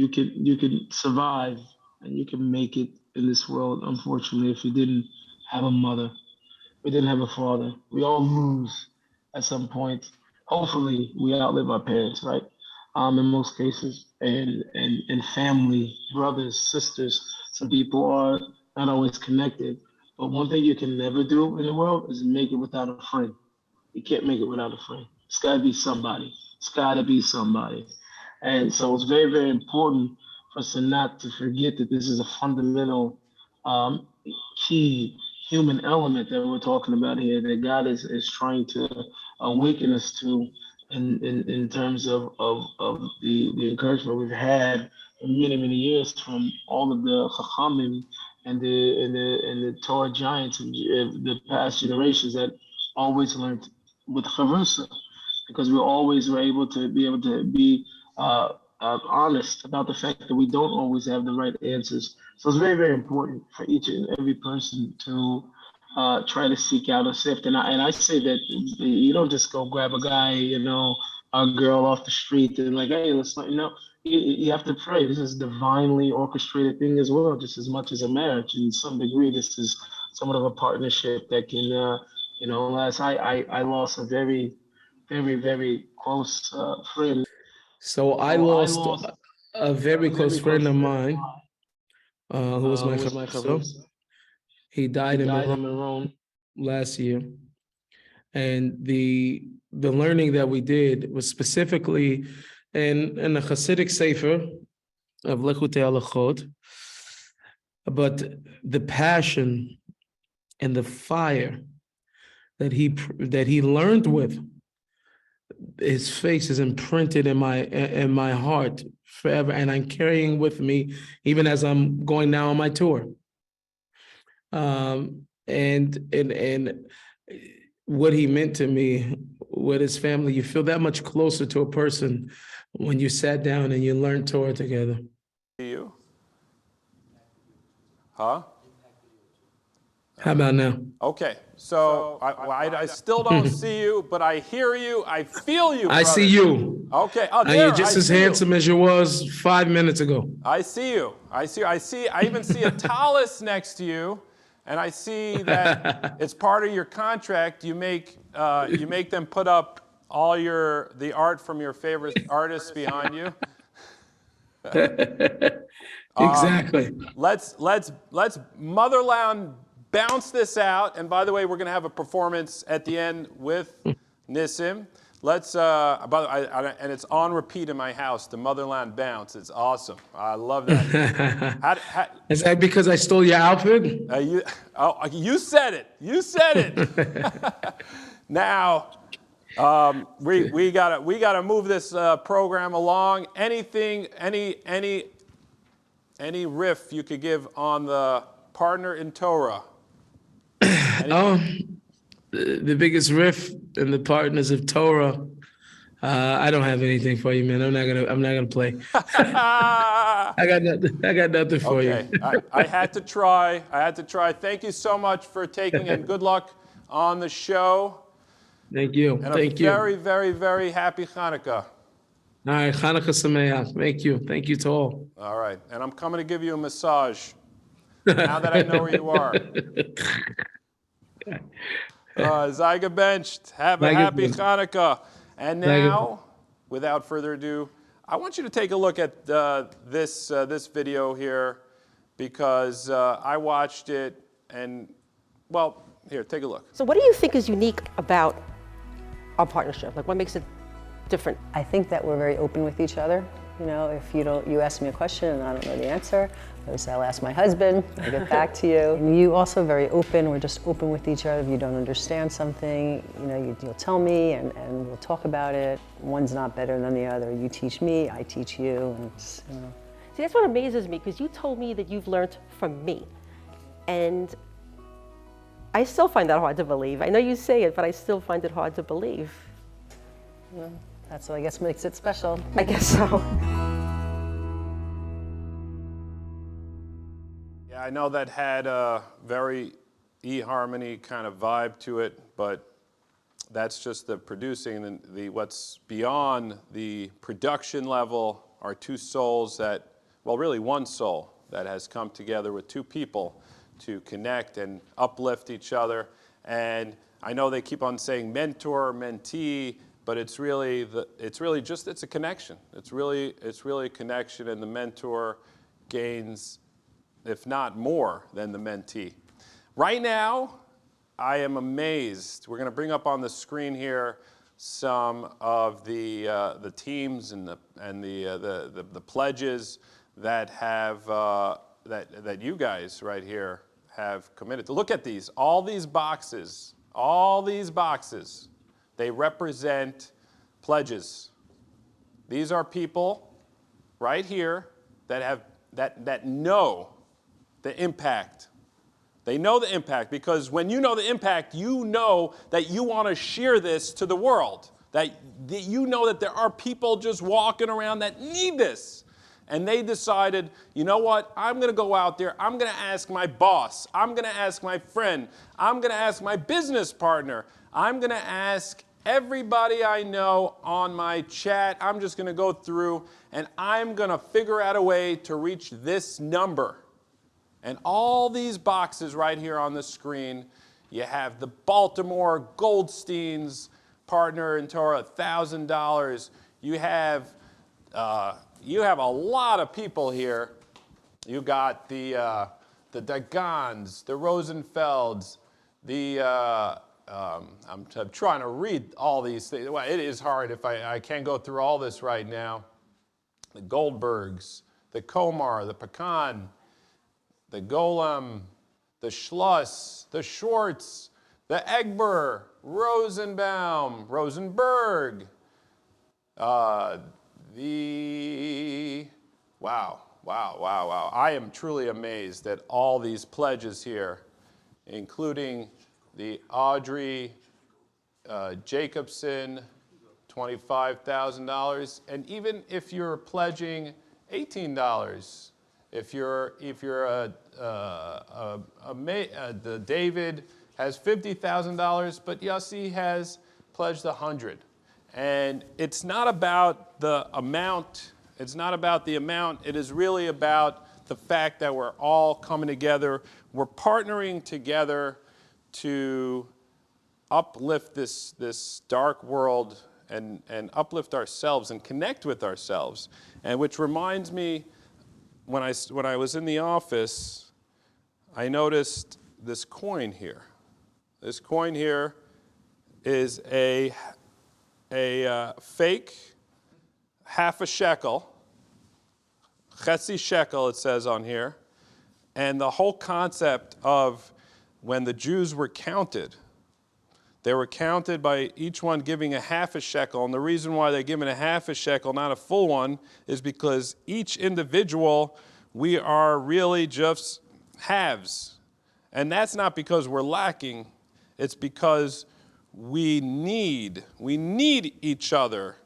can survive and you can make it in this world. Unfortunately, if you didn't have a mother, we didn't have a father. We all lose at some point. Hopefully, we outlive our parents, right? In most cases, and family, brothers, sisters. Some people are not always connected. But one thing you can never do in the world is make it without a friend. You can't make it without a friend. It's got to be somebody. It's got to be somebody. And so it's very, very important for us not to forget that this is a fundamental key human element that we're talking about here, that God is trying to awaken us to in terms of the encouragement we've had for many, many years from all of the Chachamim and the Torah giants and the past generations that always learned with Chavrusa, because we always were able to be honest about the fact that we don't always have the right answers. So it's very, very important for each and every person to try to seek out a sift. And I say that you don't just go grab a guy, a girl off the street and like, hey, let's not, you have to pray. This is divinely orchestrated thing as well, just as much as a marriage. In some degree, this is somewhat of a partnership that can, last. I lost a very, very, very close friend. So I lost a very close friend of mine, who was my chavrusa. He died in Meron last year, and the learning that we did was specifically in the Hasidic Sefer of Lekutei Halachot, but the passion and the fire that he learned with, his face is imprinted in my heart forever, and I'm carrying with me even as I'm going now on my tour. And what he meant to me with his family, you feel that much closer to a person when you sat down and you learned Torah together. You? Huh? How about now? Okay, so I still don't see you, but I hear you, I feel you, brother. I see you. Okay, and you're just as handsome as you was 5 minutes ago. I see you. I even see a tallis next to you, and I see that it's part of your contract. You make them put up all the art from your favorite artists behind you. Exactly. Let's Motherland bounce this out. And by the way, we're going to have a performance at the end with Nissim. Let's, and it's on repeat in my house, the Motherland Bounce. It's awesome. I love that. Is that because I stole your outfit? You said it. You said it. Now, we gotta move this program along. Anything, any riff you could give on the partner in Torah? The biggest riff in the partners of Torah. I don't have anything for you, man. I'm not gonna play. I got nothing for you. I had to try. Thank you so much for taking, and good luck on the show. Thank you. And Thank a you. very, very, very happy Hanukkah. All right, Hanukkah Sameach. Thank you. Thank you to all. All right. And I'm coming to give you a massage now that I know where you are. Zyga Benched, have a Zyga happy Benched. Hanukkah. And now, without further ado, I want you to take a look at this video here because I watched it and, well, here, take a look. So what do you think is unique about our partnership? Like what makes it different? I think that we're very open with each other. You know, if you ask me a question and I don't know the answer, I'll ask my husband, I'll get back to you. And you also very open, we're just open with each other. If you don't understand something, you know, you'll tell me and we'll talk about it. One's not better than the other. You teach me, I teach you, and it's, you know. See, that's what amazes me, because you told me that you've learned from me. And I still find that hard to believe. I know you say it, but I still find it hard to believe. Well, that's what I guess makes it special. I guess so. Yeah, I know that had a very eHarmony kind of vibe to it, but that's just the producing. And what's beyond the production level are two souls that, well, really one soul that has come together with two people to connect and uplift each other. And I know they keep on saying mentor, mentee, but it's really it's a connection. It's really a connection, and the mentor gains, if not more, than the mentee. Right now, I am amazed. We're going to bring up on the screen here some of the teams and the pledges that have that you guys right here have committed to. Look at these. All these boxes. They represent pledges. These are people right here that know the impact. They know the impact, because when you know the impact, you know that you want to share this to the world. That you know that there are people just walking around that need this. And they decided, you know what, I'm going to go out there, I'm going to ask my boss, I'm going to ask my friend, I'm going to ask my business partner, I'm going to ask everybody I know on my chat. I'm just going to go through and I'm going to figure out a way to reach this number. And all these boxes right here on the screen, you have the Baltimore Goldsteins partner in Torah, $1,000. You have a lot of people here. You got the Dagans, the Rosenfelds, I'm trying to read all these things. Well, it is hard if I can't go through all this right now. The Goldbergs, the Komar, the Pecan, the Golem, the Schluss, the Schwartz, the Egber, Rosenbaum, Rosenberg, wow. I am truly amazed at all these pledges here, including the Audrey Jacobson, $25,000, and even if you're pledging $18, if you're the David has $50,000, but Yossi has pledged $100. And it's not about the amount. It's not about the amount. It is really about the fact that we're all coming together. We're partnering together to uplift this dark world and uplift ourselves and connect with ourselves. And which reminds me, when I was in the office, I noticed this coin here. This coin here is a fake half a shekel, chetzi shekel it says on here, and the whole concept of when the Jews were counted, they were counted by each one giving a half a shekel, and the reason why they're given a half a shekel, not a full one, is because each individual, we are really just halves. And that's not because we're lacking, it's because we need each other.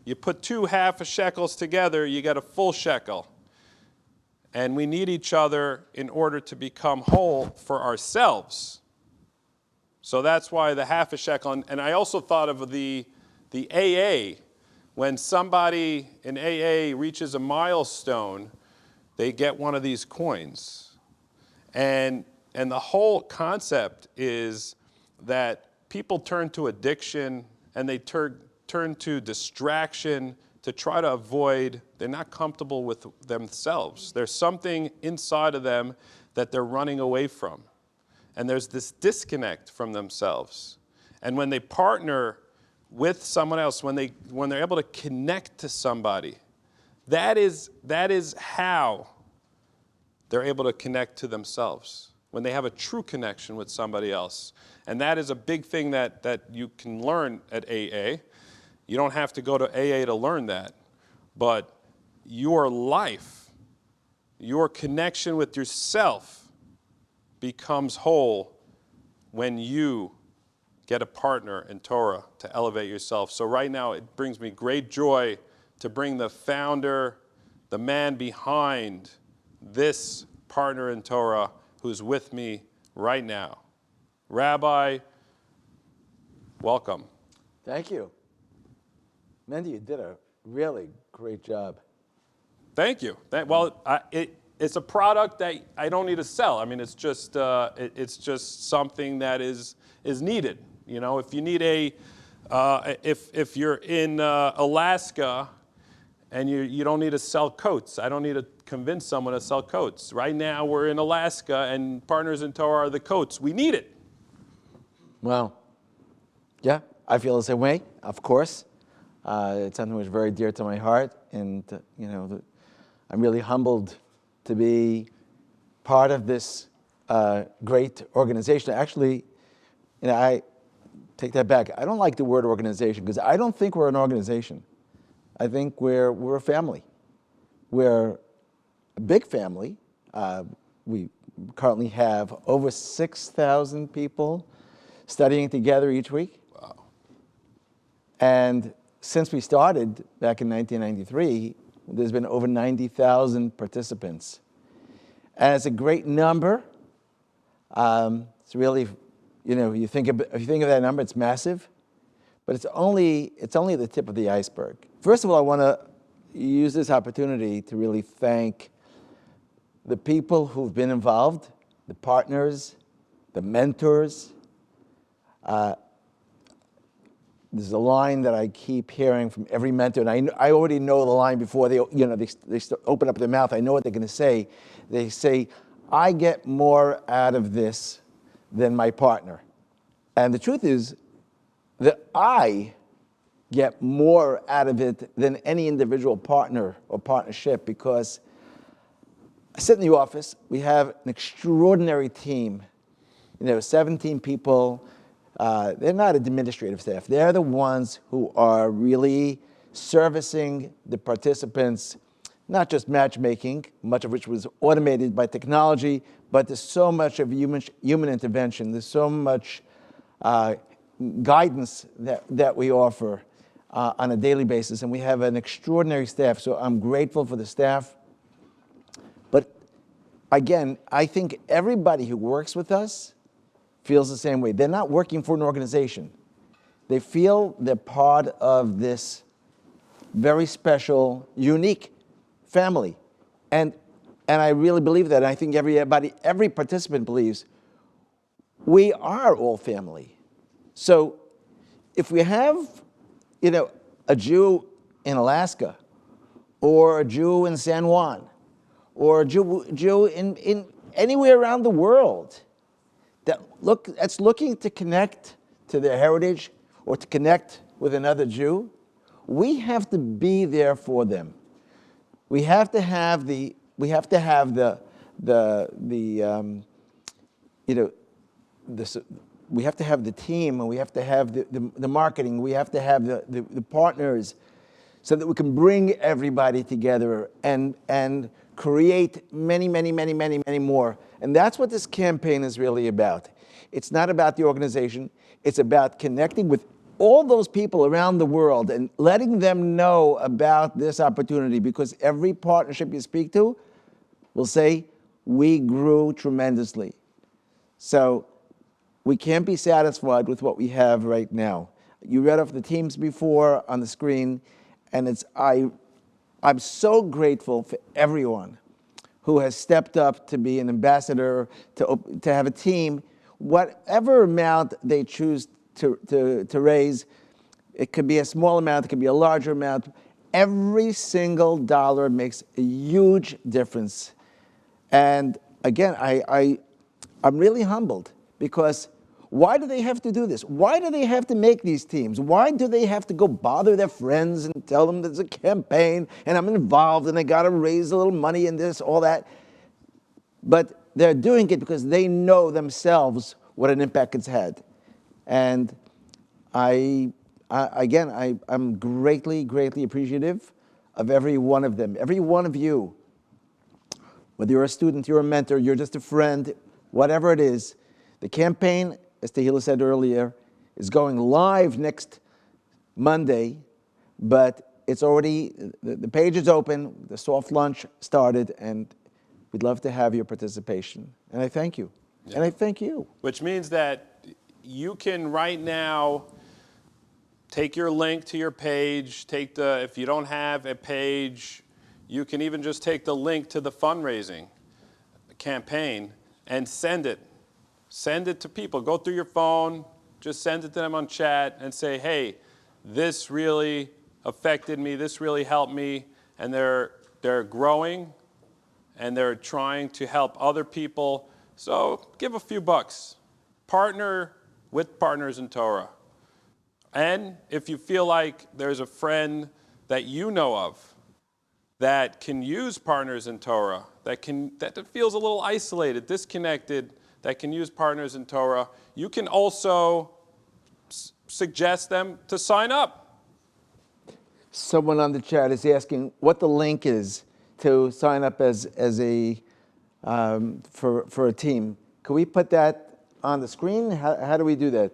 You put two half a shekels together, you get a full shekel. And we need each other in order to become whole for ourselves. So that's why the half a shekel. And I also thought of the AA. When somebody in AA reaches a milestone, they get one of these coins. And the whole concept is that people turn to addiction and they turn to distraction to try to avoid, they're not comfortable with themselves. There's something inside of them that they're running away from. And there's this disconnect from themselves. And when they partner with someone else, when they're able to connect to somebody, that is how they're able to connect to themselves, when they have a true connection with somebody else. And that is a big thing that you can learn at AA. You don't have to go to AA to learn that, but your life, your connection with yourself becomes whole when you get a partner in Torah to elevate yourself. So right now, it brings me great joy to bring the founder, the man behind this partner in Torah, who's with me right now. Rabbi, welcome. Thank you. Mendy, you did a really great job. Thank you. It's a product that I don't need to sell. I mean, it's just something that is needed. You know, if you need if you're in Alaska and you don't need to sell coats, I don't need to convince someone to sell coats. Right now, we're in Alaska, and Partners in Torah are the coats. We need it. Well, yeah, I feel the same way, of course. It's something which is very dear to my heart, and I'm really humbled to be part of this great organization. Actually, I take that back. I don't like the word organization because I don't think we're an organization. I think we're a family. We're a big family. We currently have over 6,000 people studying together each week. Wow. And since we started back in 1993, there's been over 90,000 participants. And it's a great number. It's really, if you think of that number, it's massive. But it's only the tip of the iceberg. First of all, I want to use this opportunity to really thank the people who've been involved, the partners, the mentors. There's a line that I keep hearing from every mentor, and I already know the line before they open up their mouth. I know what they're going to say. They say, "I get more out of this than my partner," and the truth is that I get more out of it than any individual partner or partnership, because I sit in the office. We have an extraordinary team. 17 people. They're not administrative staff. They're the ones who are really servicing the participants, not just matchmaking, much of which was automated by technology, but there's so much of human intervention. There's so much guidance that we offer on a daily basis, and we have an extraordinary staff, so I'm grateful for the staff. But again, I think everybody who works with us feels the same way. They're not working for an organization. They feel they're part of this very special, unique family. And I really believe that. I think every participant believes we are all family. So if we have, a Jew in Alaska, or a Jew in San Juan, or a Jew in anywhere around the world, that's looking to connect to their heritage or to connect with another Jew, we have to be there for them. We have to have the team, and we have to have the marketing. We have to have the partners, so that we can bring everybody together and create many, many, many, many, many more. And that's what this campaign is really about. It's not about the organization. It's about connecting with all those people around the world and letting them know about this opportunity, because every partnership you speak to will say, we grew tremendously. So we can't be satisfied with what we have right now. You read off the teams before on the screen, and I'm so grateful for everyone who has stepped up to be an ambassador, to have a team. Whatever amount they choose to raise, it could be a small amount, it could be a larger amount. Every single dollar makes a huge difference. And again, I'm really humbled, because why do they have to do this? Why do they have to make these teams? Why do they have to go bother their friends and tell them there's a campaign and I'm involved and I got to raise a little money and this, all that? But they're doing it because they know themselves what an impact it's had. And I'm greatly, greatly appreciative of every one of them, every one of you. Whether you're a student, you're a mentor, you're just a friend, whatever it is, the campaign, as Tehila said earlier, is going live next Monday, but it's already, the page is open, the soft launch started, and we'd love to have your participation. And I thank you. Yeah. And I thank you. Which means that you can right now take your link to your page, if you don't have a page, you can even just take the link to the fundraising campaign and send it. Send it to people. Go through your phone, just send it to them on chat and say, hey, this really affected me, this really helped me, and they're growing and they're trying to help other people. So give a few bucks. Partner with Partners in Torah. And if you feel like there's a friend that you know of that can use Partners in Torah, that feels a little isolated, disconnected, that can use Partners in Torah, you can also suggest them to sign up. Someone on the chat is asking what the link is to sign up as a for a team. Can we put that on the screen? How do we do that?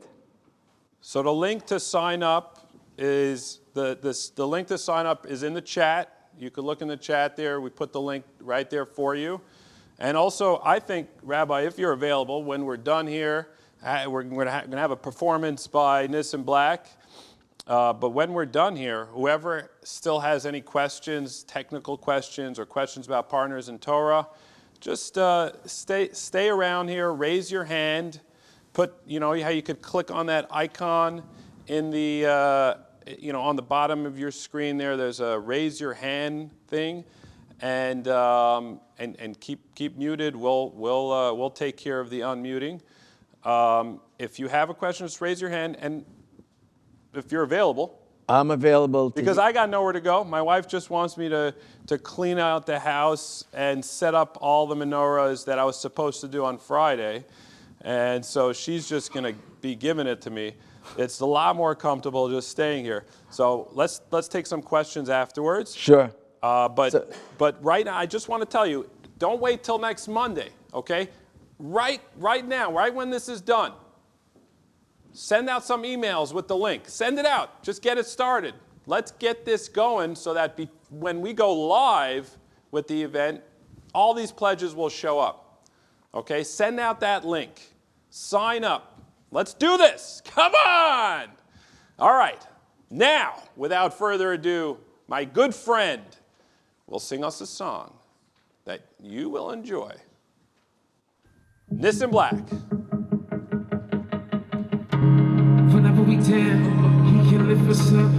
So the link to sign up is the link to sign up is in the chat. You could look in the chat there. We put the link right there for you. And also, I think, Rabbi, if you're available, when we're done here, we're going to have a performance by Nissim Black. But when we're done here, whoever still has any questions, technical questions, or questions about Partners in Torah, just stay around here, raise your hand. Put, how you could click on that icon in the, on the bottom of your screen there. There's a raise your hand thing. And keep muted. We'll take care of the unmuting. If you have a question, just raise your hand. And if you're available, I'm available. Because I got nowhere to go. My wife just wants me to clean out the house and set up all the menorahs that I was supposed to do on Friday, and so she's just going to be giving it to me. It's a lot more comfortable just staying here. So let's take some questions afterwards. Sure. But right now, I just want to tell you, don't wait till next Monday, okay? Right now, right when this is done, send out some emails with the link. Send it out. Just get it started. Let's get this going so that when we go live with the event, all these pledges will show up, okay? Send out that link. Sign up. Let's do this. Come on. All right. Now, without further ado, my good friend will sing us a song that you will enjoy. Nissim Black. Whenever we down, he can lift us up.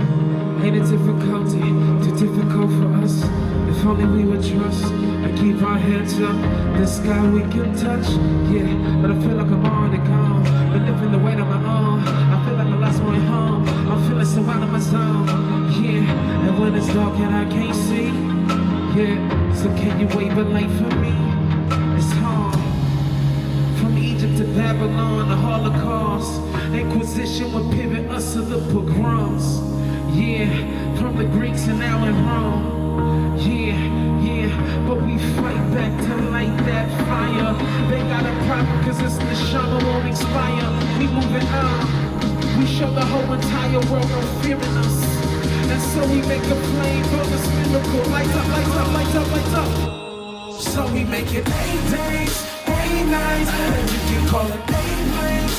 Ain't a difficulty, too difficult for us. If only we would trust and keep our heads up. The sky we can touch, yeah. But I feel like I'm already gone. Been living the weight on my own. I feel like I lost my home. I'm feeling so out of my zone, yeah. And when it's dark and I can't see, yeah. So can you wave a light for me? It's hard. From Egypt to Babylon, the Holocaust, Inquisition would pivot us to the pogroms. Yeah, from the Greeks and now in Rome. Yeah, but we fight back to light that fire. They got a problem cause it's the neshama won't expire. We moving on. We show the whole entire world no fear in us. And so we make a flame from this miracle. Lights up, lights up, lights up, lights up. So we make it 8 days, 8 nights, and you can call it 8 flames,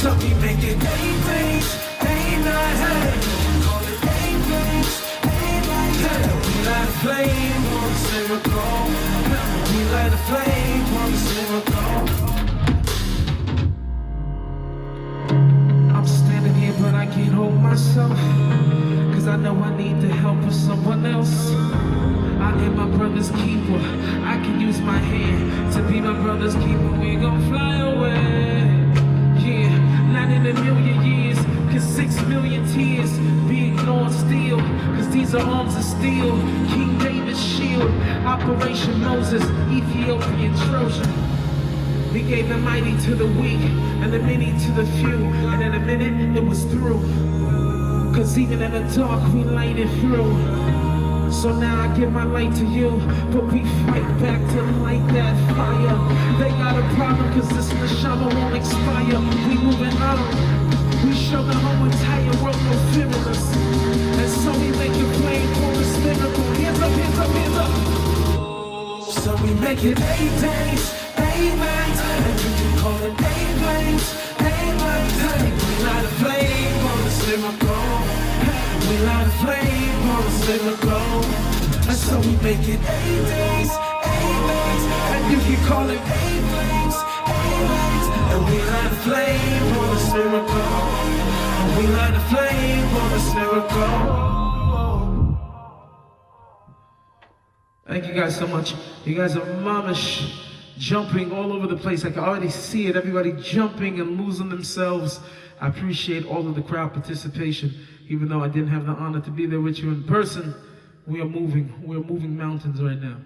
So we make it 8 days, 8 nights, hey. Call it 8 days, 8 nights, hey. We light a flame on this miracle. We light a flame on this miracle. I'm standing here, but I can't hold myself. Cause I know I need the help of someone else. I am my brother's keeper. I can use my hand to be my brother's keeper. We gon' fly away. Yeah, not in a million years. Cause 6 million tears be ignored still. Cause these are arms of steel. King David's shield. Operation Moses, Ethiopian Trojan. We gave the mighty to the weak and the many to the few. And in a minute, it was through. Cause even in the dark, we light it through. So now I give my light to you, but we fight back to light that fire. They got a problem cause this neshama won't expire. We moving on. We show the whole entire world no fear of us. And so we make it plain for this miracle. Hands up, hands up, hands up. So we make it 8 days, 8 nights, and you can call it 8 flames, 8 lights. Hey, we light a flame on this miracle. Hey, we light a flame on this miracle. And so we make it 8 days, 8 nights, and you can call it 8 flames, 8 lights. And we light a flame on this miracle. And we light a flame on this miracle. Thank you guys so much. You guys are mamish, jumping all over the place. I can already see it. Everybody jumping and losing themselves. I appreciate all of the crowd participation. Even though I didn't have the honor to be there with you in person, we are moving. We are moving mountains right now.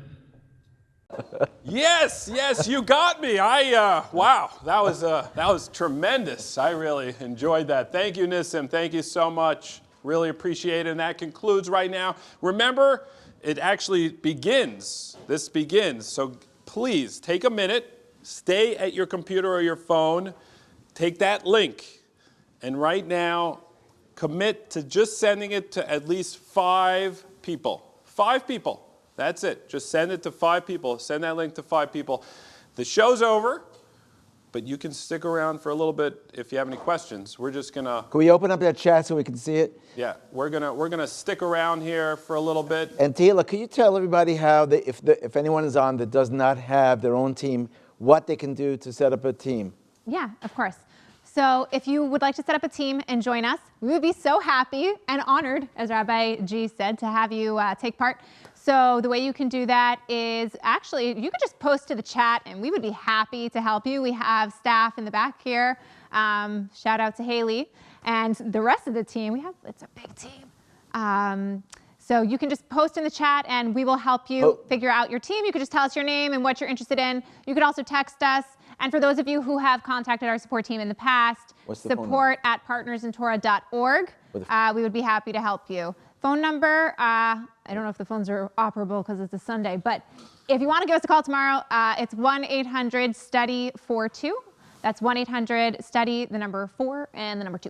Yes, yes, you got me. Wow, that was tremendous. I really enjoyed that. Thank you, Nissim. Thank you so much. Really appreciate it. And that concludes right now. Remember, it actually begins. This begins. So please take a minute, stay at your computer or your phone, take that link, and right now commit to just sending it to at least 5 people. 5 people. That's it. Just send it to 5 people. Send that link to 5 people. The show's over, but you can stick around for a little bit if you have any questions. We're just gonna. Can we open up that chat so we can see it? Yeah, we're gonna stick around here for a little bit. And Tila, can you tell everybody how if anyone is on that does not have their own team, what they can do to set up a team? Yeah, of course. So if you would like to set up a team and join us, we would be so happy and honored, as Rabbi G said, to have you take part. So the way you can do that is actually, you could just post to the chat and we would be happy to help you. We have staff in the back here. Shout out to Haley. And the rest of the team, it's a big team. So you can just post in the chat and we will help you figure out your team. You could just tell us your name and what you're interested in. You could also text us. And for those of you who have contacted our support team in the past, support@partnersintorah.org. We would be happy to help you. Phone number, I don't know if the phones are operable because it's a Sunday, but if you want to give us a call tomorrow, it's 1-800-STUDY-42. That's 1-800-STUDY, the number 4, and the number 2.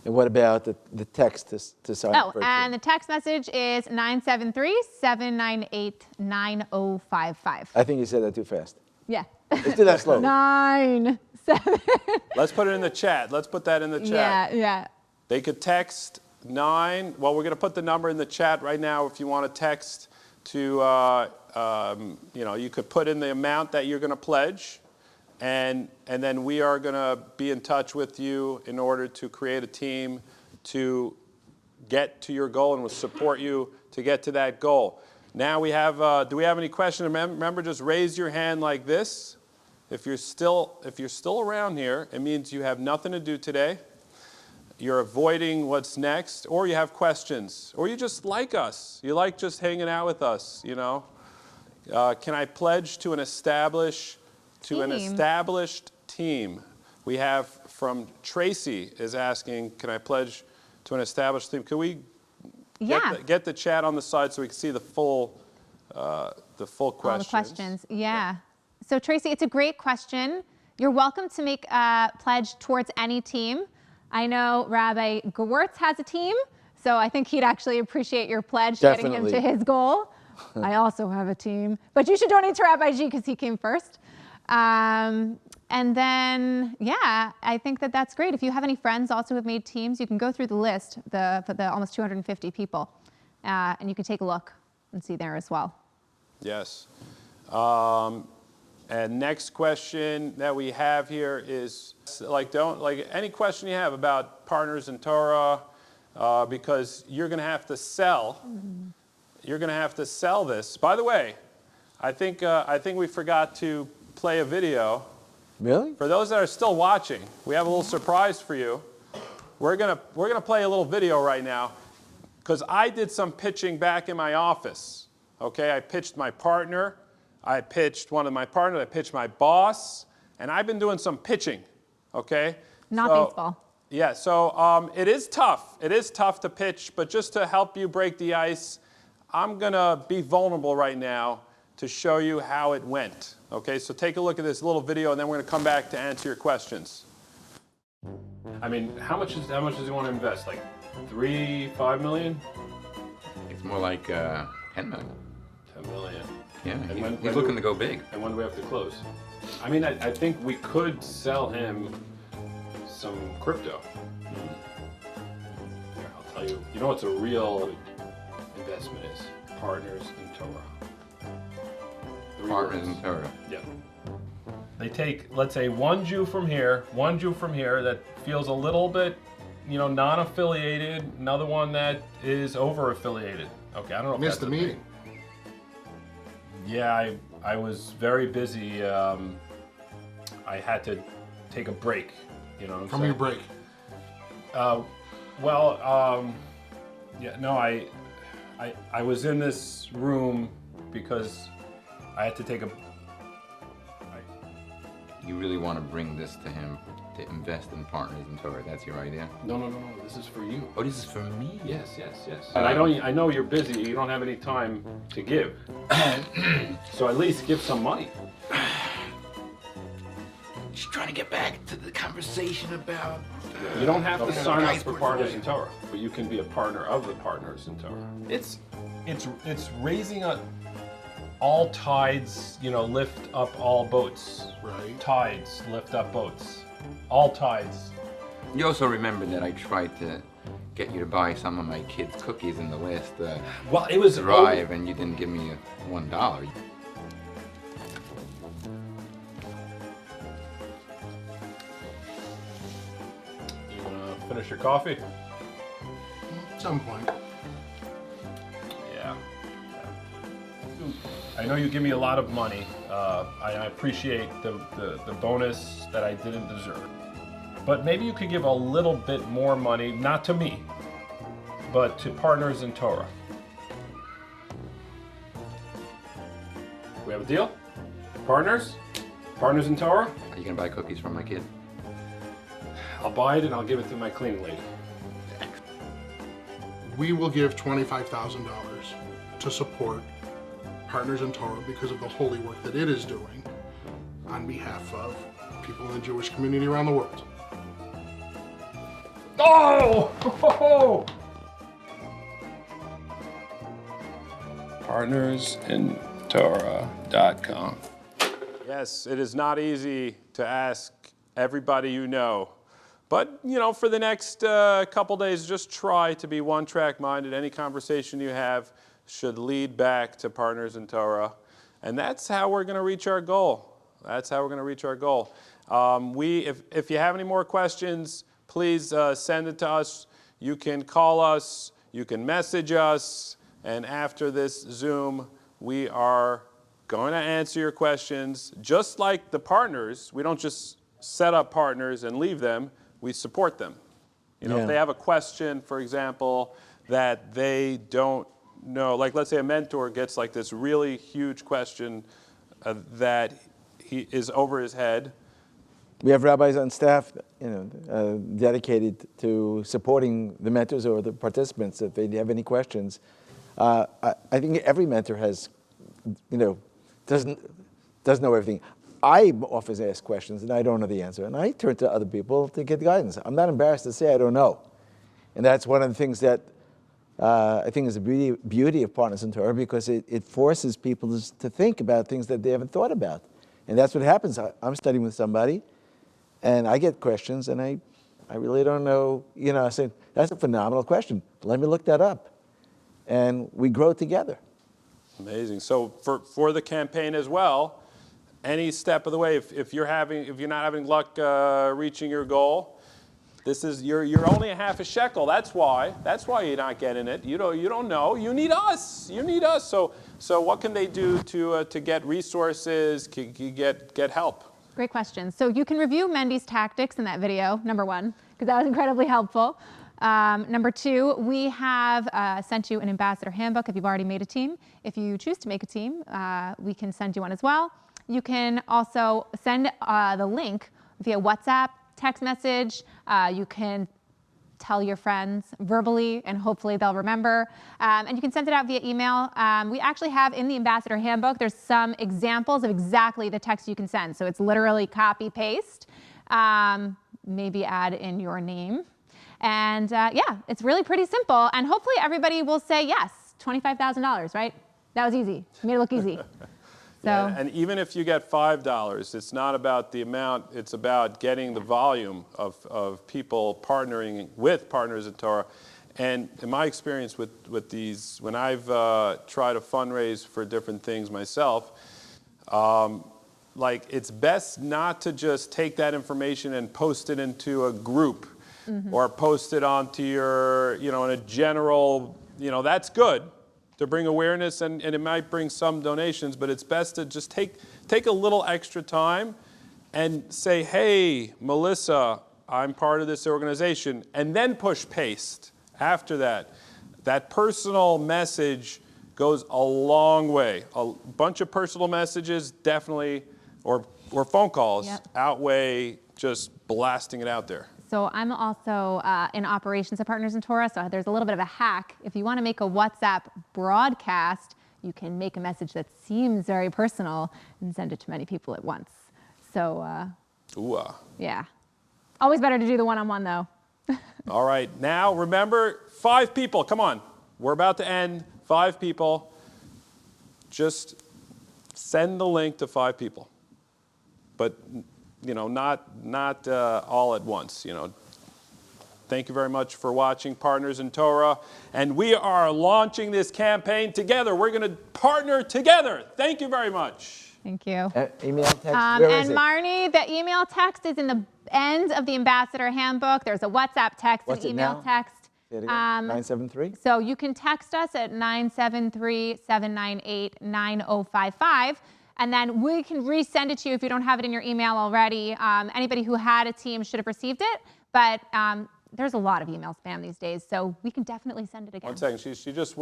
And what about the text to sign up for a team? And the text message is 973-798-9055. I think you said that too fast. Yeah. Let's do that slowly. 9, 7. Let's put it in the chat. Let's put that in the chat. Yeah. They could text 9. Well, we're going to put the number in the chat right now. If you want to text to, you could put in the amount that you're going to pledge, and then we are going to be in touch with you in order to create a team to get to your goal, and we'll support you to get to that goal. Now we have. Do we have any questions? Remember, just raise your hand like this. If you're still around here, it means you have nothing to do today. You're avoiding what's next, or you have questions, or you just like us. You like just hanging out with us. Can I pledge to an established team? We have from Tracy is asking, can I pledge to an established team? Can we get the chat on the side so we can see the full questions? All the questions, yeah. So Tracy, it's a great question. You're welcome to make a pledge towards any team. I know Rabbi Gewirtz has a team, so I think he'd actually appreciate your pledge, getting him to his goal. I also have a team, but you should donate to Rabbi G because he came first. And And then, yeah, I think that that's great. If you have any friends also who have made teams, you can go through the list for the almost 250 people, and you can take a look and see there as well. Yes. And next question that we have here is any question you have about Partners in Torah, because you're going to have to sell. You're going to have to sell this. By the way, I think we forgot to play a video. Really? For those that are still watching, we have a little surprise for you. We're gonna play a little video right now, because I did some pitching back in my office. Okay, I pitched my partner, I pitched one of my partners, I pitched my boss, and I've been doing some pitching. Okay. Not baseball. Yeah. So it is tough. It is tough to pitch, but just to help you break the ice, I'm gonna be vulnerable right now to show you how it went. Okay, so take a look at this little video, and then we're going to come back to answer your questions. I mean, how much does he want to invest? Like 5 million? It's more like 10 million. 10 million. Yeah, he's looking to go big. And when do we have to close? I mean, I think we could sell him some crypto. Here, I'll tell you. You know what's a real investment is? Partners in Torah. Partners in Torah. Yeah. They take, let's say, one Jew from here that feels a little bit, non-affiliated, another one that is over-affiliated. Okay, I don't know if Missed the meeting. Yeah, I was very busy. I had to take a break. You know what I'm From saying? your break. Yeah, no, I was in this room because I had to take a... You really want to bring this to him to invest in Partners in Torah. That's your idea? No. This is for you. Oh, this is for me? Yes. And I know you're busy. You don't have any time to give. So at least give some money. Just trying to get back to the conversation about... You don't have to sign up for Partners in Torah, but you can be a partner of the Partners in Torah. It's raising a... All tides, lift up all boats. Right. Tides lift up boats. All tides. You also remember that I tried to get you to buy some of my kids' cookies in the last well, it was drive, and you didn't give me $1. You wanna finish your coffee? At some point. Yeah. I know you give me a lot of money. I appreciate the bonus that I didn't deserve. But maybe you could give a little bit more money, not to me, but to Partners in Torah. We have a deal? Partners? Partners in Torah? Are you gonna buy cookies from my kid? I'll buy it and I'll give it to my cleaning lady. We will give $25,000 to support Partners in Torah because of the holy work that it is doing on behalf of people in the Jewish community around the world. Oh! Partnersintorah.com. Yes, it is not easy to ask everybody you know. But, for the next couple days, just try to be one-track minded. Any conversation you have should lead back to Partners in Torah. And that's how we're going to reach our goal. If you have any more questions, please send it to us. You can call us, you can message us, and after this Zoom, we are going to answer your questions. Just like the partners, we don't just set up partners and leave them, we support them. If they have a question, for example, that they don't know, like let's say a mentor gets like this really huge question that he is over his head. We have rabbis on staff, dedicated to supporting the mentors or the participants if they have any questions. I think every mentor has, doesn't know everything. I often ask questions and I don't know the answer, and I turn to other people to get guidance. I'm not embarrassed to say I don't know, and that's one of the things that I think is the beauty of Partners in Torah, because it forces people to think about things that they haven't thought about. And that's what happens. I'm studying with somebody, and I get questions, and I really don't know. You know, I said, that's a phenomenal question. Let me look that up. And we grow together. Amazing. So for the campaign as well, any step of the way, if you're not having luck reaching your goal, this is you're only a half a shekel. That's why you're not getting it. You don't know. You need us. You need us. So what can they do to get resources, get help? Great question. So you can review Mendy's tactics in that video, number one, because that was incredibly helpful. Number two, we have sent you an ambassador handbook if you've already made a team. If you choose to make a team, we can send you one as well. You can also send the link via WhatsApp, text message. You can tell your friends verbally, and hopefully they'll remember. And you can send it out via email. We actually have in the ambassador handbook, there's some examples of exactly the text you can send. So it's literally copy paste, maybe add in your name. And yeah, it's really pretty simple. And hopefully everybody will say yes, $25,000, right? That was easy. You made it look easy. So. Yeah, and even if you get $5, it's not about the amount, it's about getting the volume of people partnering with Partners in Torah. And in my experience with these, when I've tried to fundraise for different things myself, like it's best not to just take that information and post it into a group or post it onto your, in a general, that's good to bring awareness, and it might bring some donations, but it's best to just take a little extra time and say, hey, Melissa, I'm part of this organization, and then push paste after that. That personal message goes a long way. A bunch of personal messages definitely, or phone calls, outweigh just blasting it out there. So I'm also in operations at Partners in Torah, so there's a little bit of a hack. If you want to make a WhatsApp broadcast, you can make a message that seems very personal and send it to many people at once. So, yeah. Always better to do the one-on-one, though. All right, now remember, 5 people. Come on, we're about to end. 5 people. Just send the link to 5 people. But not all at once, Thank you very much for watching Partners in Torah. And we are launching this campaign together. We're going to partner together. Thank you very much. Thank you. Email text, and Marnie, the email text is in the end of the Ambassador Handbook. There's a WhatsApp text and email text. 973? So you can text us at 973-798-9055. And then we can resend it to you if you don't have it in your email already. Anybody who had a team should have received it, but there's a lot of email spam these days, so we can definitely send it again. 1 second,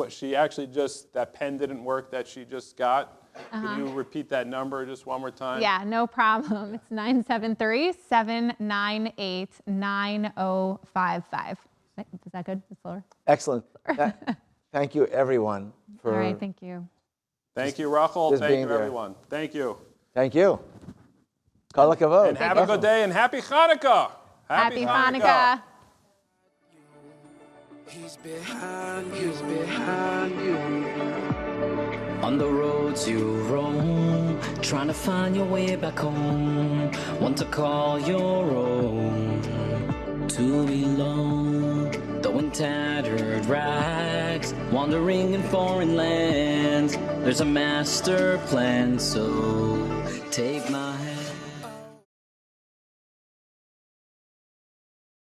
she actually that pen didn't work that she just got. Can you repeat that number just one more time? Yeah, no problem. It's 973-798-9055. Is that good? It's slower? Excellent. Thank you, everyone. All right, thank you. Thank you, Rachel. Thank you, everyone. Thank you. Thank you. Kol hakavod. And have a good day, and happy Hanukkah. Happy Hanukkah. He's behind you. He's behind you. On the roads you roam, trying to find your way back home. Want to call your own, to belong. Though in tattered rags, wandering in foreign lands, there's a master plan, so take my